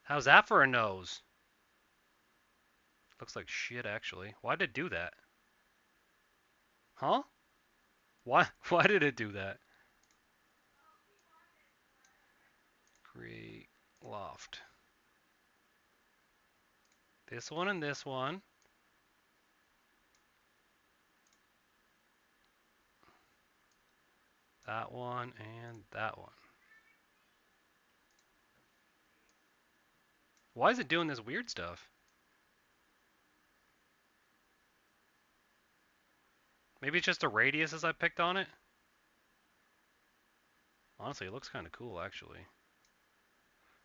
Speaker 1: How's that for a nose? Looks like shit, actually. Why did it do that? Huh? Why? Why did it do that? Create loft. This one and this one. That one and that one. Why is it doing this weird stuff? Maybe it's just the radiuses I picked on it? Honestly, it looks kind of cool, actually.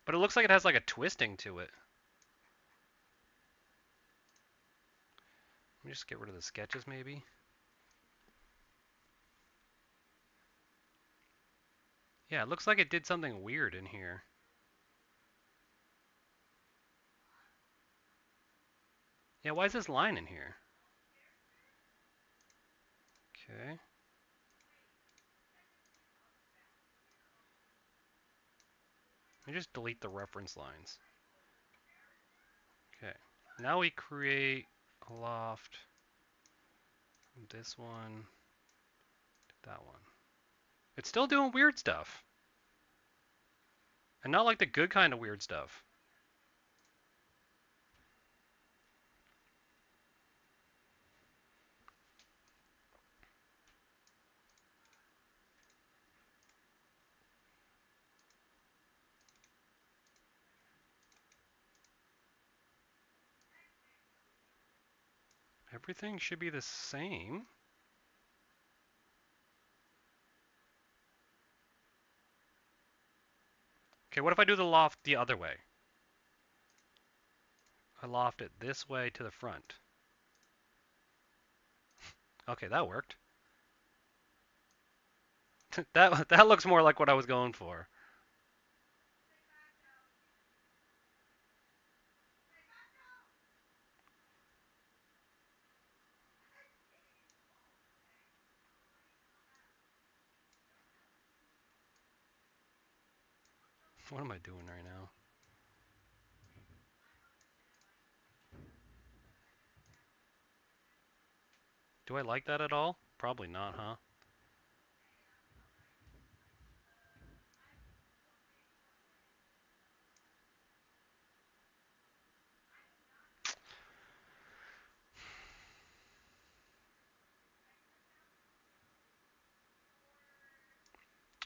Speaker 1: But it looks like it has like a twisting to it. Let me just get rid of the sketches, maybe. Yeah, it looks like it did something weird in here. Yeah, why is this line in here? Okay. Let me just delete the reference lines. Okay. Now we create a loft. This one, that one. It's still doing weird stuff. And not like the good kind of weird stuff. Everything should be the same. Okay, what if I do the loft the other way? I loft it this way to the front. Okay, that worked. that looks more like what I was going for. What am I doing right now? Do I like that at all? Probably not, huh?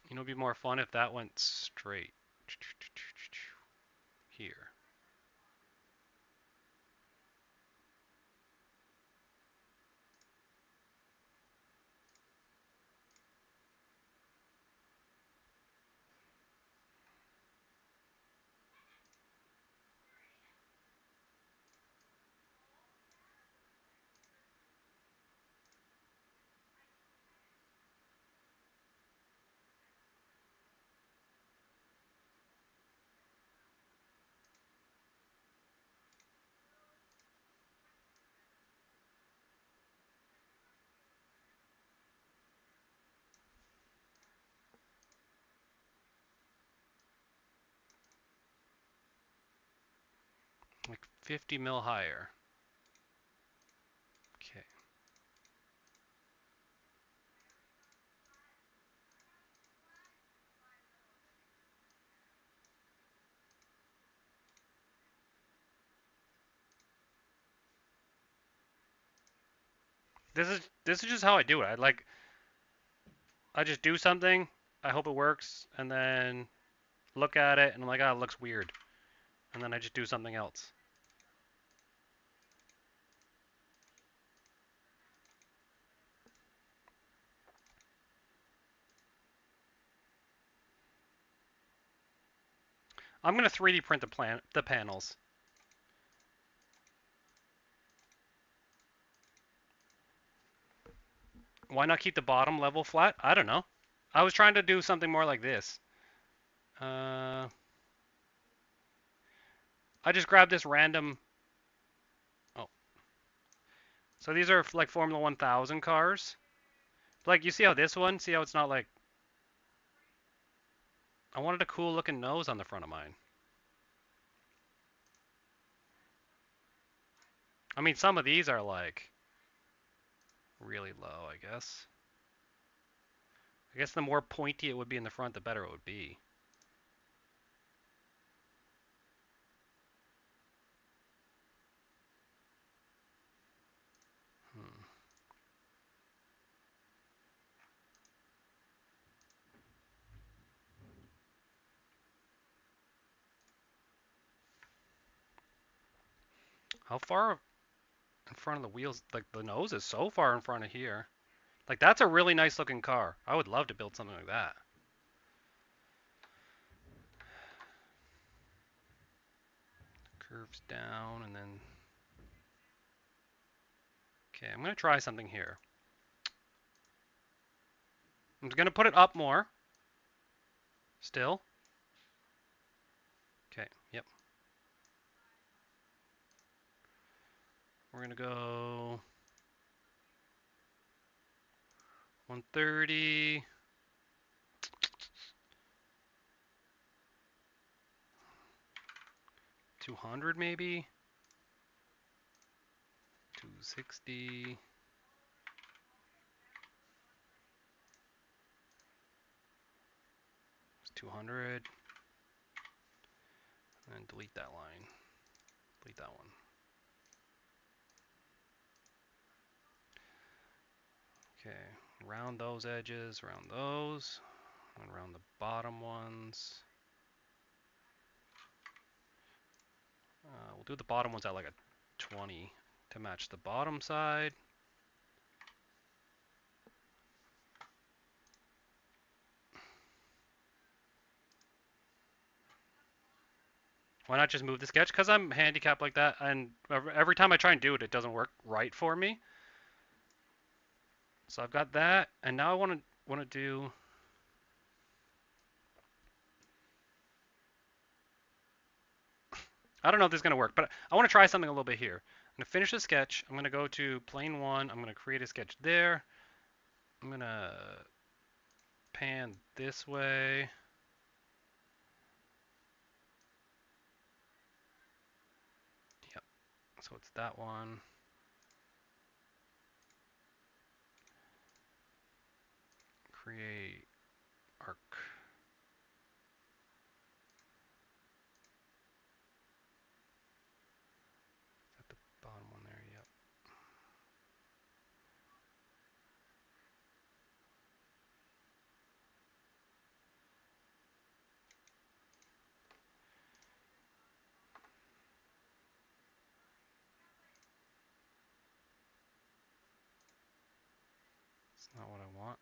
Speaker 1: You know, it'd be more fun if that went straight. Here. Like 50 mil higher. Okay. This is just how I do it. I just do something, I hope it works, and then look at it and I'm like, oh, it looks weird. And then I just do something else. I'm gonna 3D print the panels. Why not keep the bottom level flat? I don't know. I was trying to do something more like this. I just grabbed this random. Oh, so these are like Formula 1000 cars. Like you see how this one? See how it's not like. I wanted a cool looking nose on the front of mine. I mean, some of these are like really low, I guess. I guess the more pointy it would be in the front, the better it would be. Hmm. How far in front of the wheels? Like the nose is so far in front of here. Like that's a really nice looking car. I would love to build something like that. Curves down and then. Okay, I'm gonna try something here. I'm gonna put it up more. Still. Okay. Yep. We're gonna go 130. 200 maybe. 260. 200. And delete that line. Delete that one. Okay. Round those edges. Round those. And round the bottom ones. We'll do the bottom ones at like a 20 to match the bottom side. Why not just move the sketch? Because I'm handicapped like that, and every time I try and do it, it doesn't work right for me. So I've got that, and now I want to do. I don't know if this is gonna work, but I want to try something a little bit here. I'm gonna finish the sketch. I'm gonna go to plane one. I'm gonna create a sketch there. I'm gonna pan this way. Yep. So it's that one. Create arc. At the bottom one there. Yep. It's not what I want.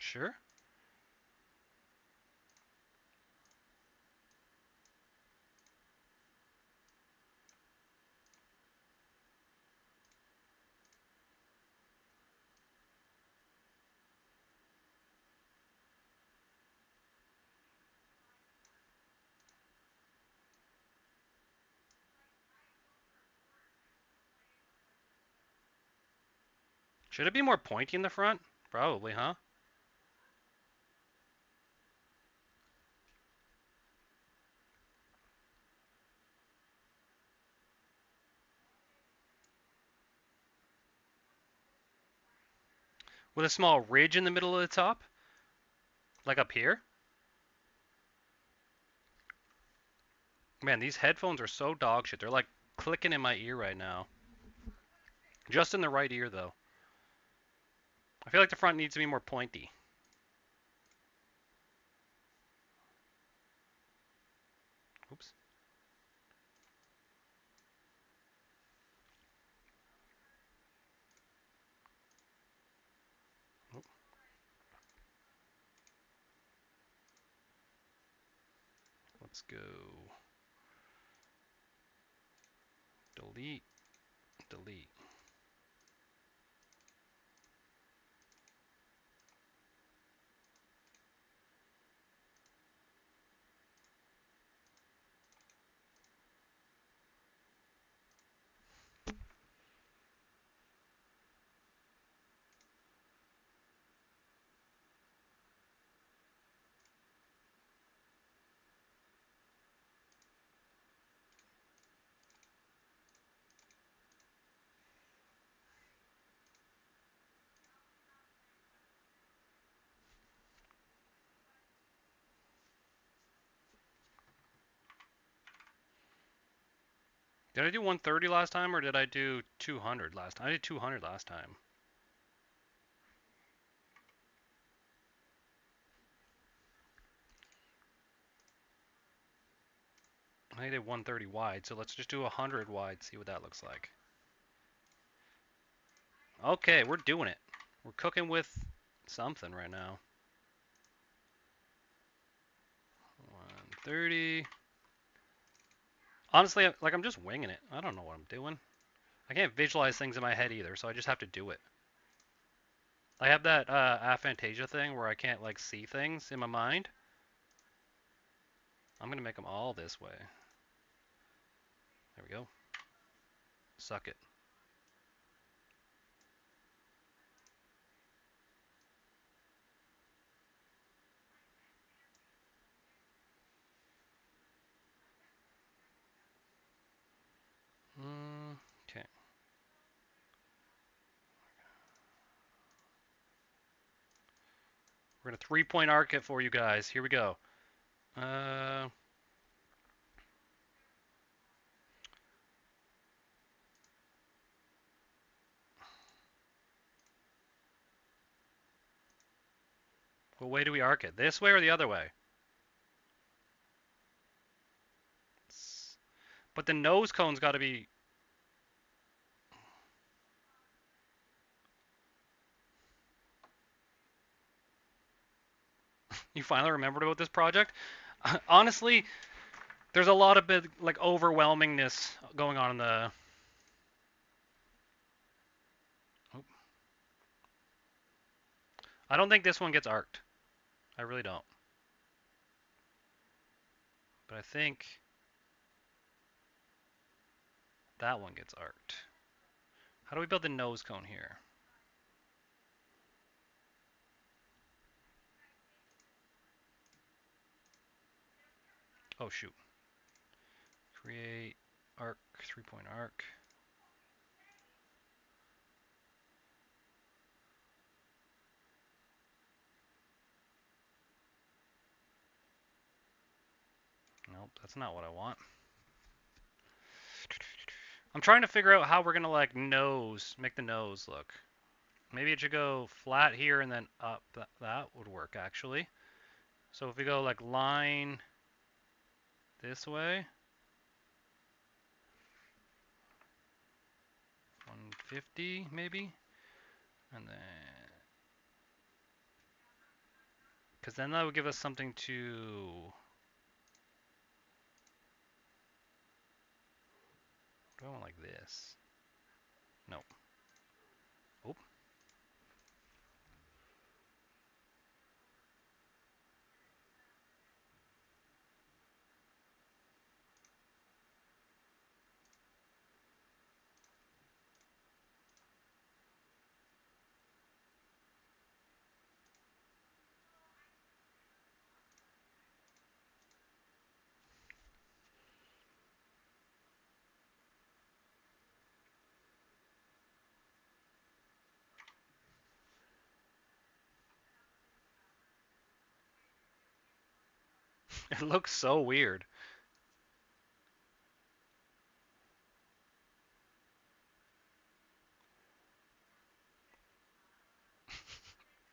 Speaker 1: Sure. Should it be more pointy in the front? Probably, huh? With a small ridge in the middle of the top, like up here. Man, these headphones are so dog shit. They're like clicking in my ear right now. Just in the right ear, though. I feel like the front needs to be more pointy. Oops. Oh, let's go. delete, delete. Did I do 130 last time or did I do 200 last time? I did 200 last time. I did 130 wide, so let's just do 100 wide, see what that looks like. Okay, we're doing it. We're cooking with something right now. 130. Honestly, like I'm just winging it. I don't know what I'm doing. I can't visualize things in my head either, so I just have to do it. I have that aphantasia thing where I can't like see things in my mind. I'm gonna make them all this way. There we go. Suck it. Okay. We're gonna 3-point arc it for you guys. Here we go. Uh, what way do we arc it? This way or the other way? But the nose cone's got to be. You finally remembered about this project? Honestly, there's a lot of big, like overwhelmingness going on in the. Oh, I don't think this one gets arced. I really don't. But I think that one gets arced. How do we build the nose cone here? Oh shoot. Create arc, 3-point arc. Nope, that's not what I want. I'm trying to figure out how we're gonna like make the nose look. Maybe it should go flat here and then up. That would work actually. So if we go like line this way, 150 maybe, and then because then that would give us something to. Do I want like this? Nope. Oh, it looks so weird.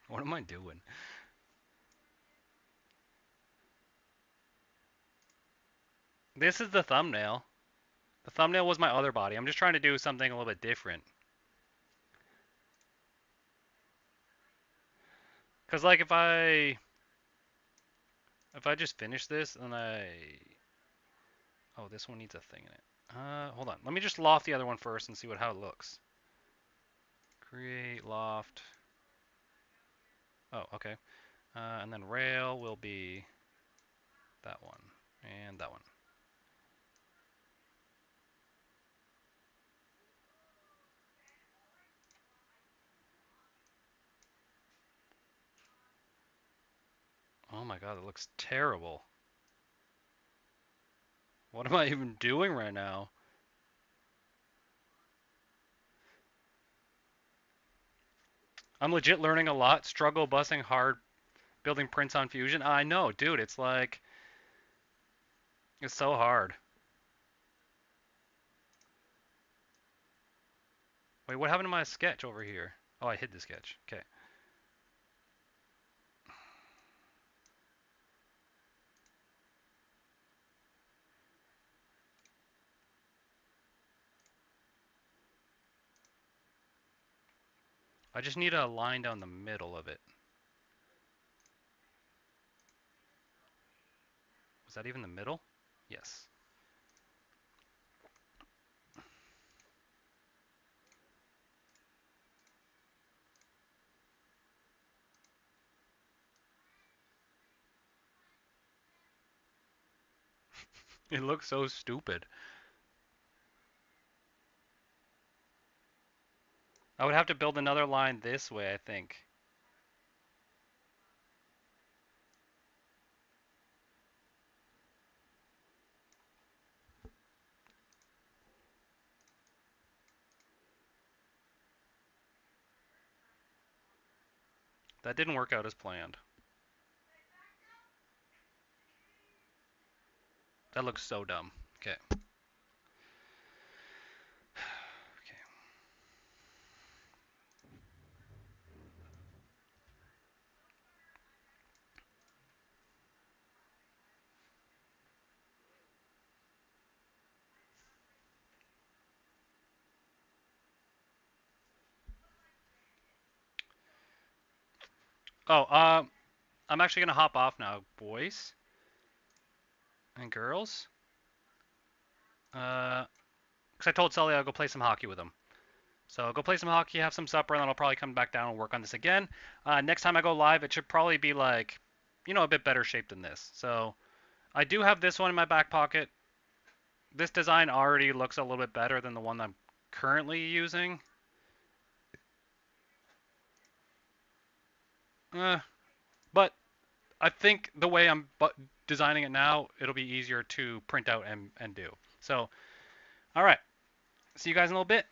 Speaker 1: What am I doing? This is the thumbnail. The thumbnail was my other body. I'm just trying to do something a little bit different. Cause like if I just finish this and oh, this one needs a thing in it. Hold on. Let me just loft the other one first and see how it looks. Create loft. Oh, okay. And then rail will be that one and that one. Oh my god, it looks terrible. What am I even doing right now? I'm legit learning a lot. Struggle busing hard building prints on Fusion. I know, dude. It's like it's so hard. Wait, what happened to my sketch over here? Oh, I hid the sketch. Okay. I just need a line down the middle of it. Was that even the middle? Yes. It looks so stupid. I would have to build another line this way, I think. That didn't work out as planned. That looks so dumb. Okay. Okay. Oh, I'm actually gonna hop off now, boys and girls. Because I told Sully I'll go play some hockey with him. So go play some hockey, have some supper, and then I'll probably come back down and work on this again. Next time I go live, it should probably be like, a bit better shape than this. So I do have this one in my back pocket. This design already looks a little bit better than the one I'm currently using. Uh, but I think the way I'm designing it now, it'll be easier to print out and do. So, all right. See you guys in a little bit.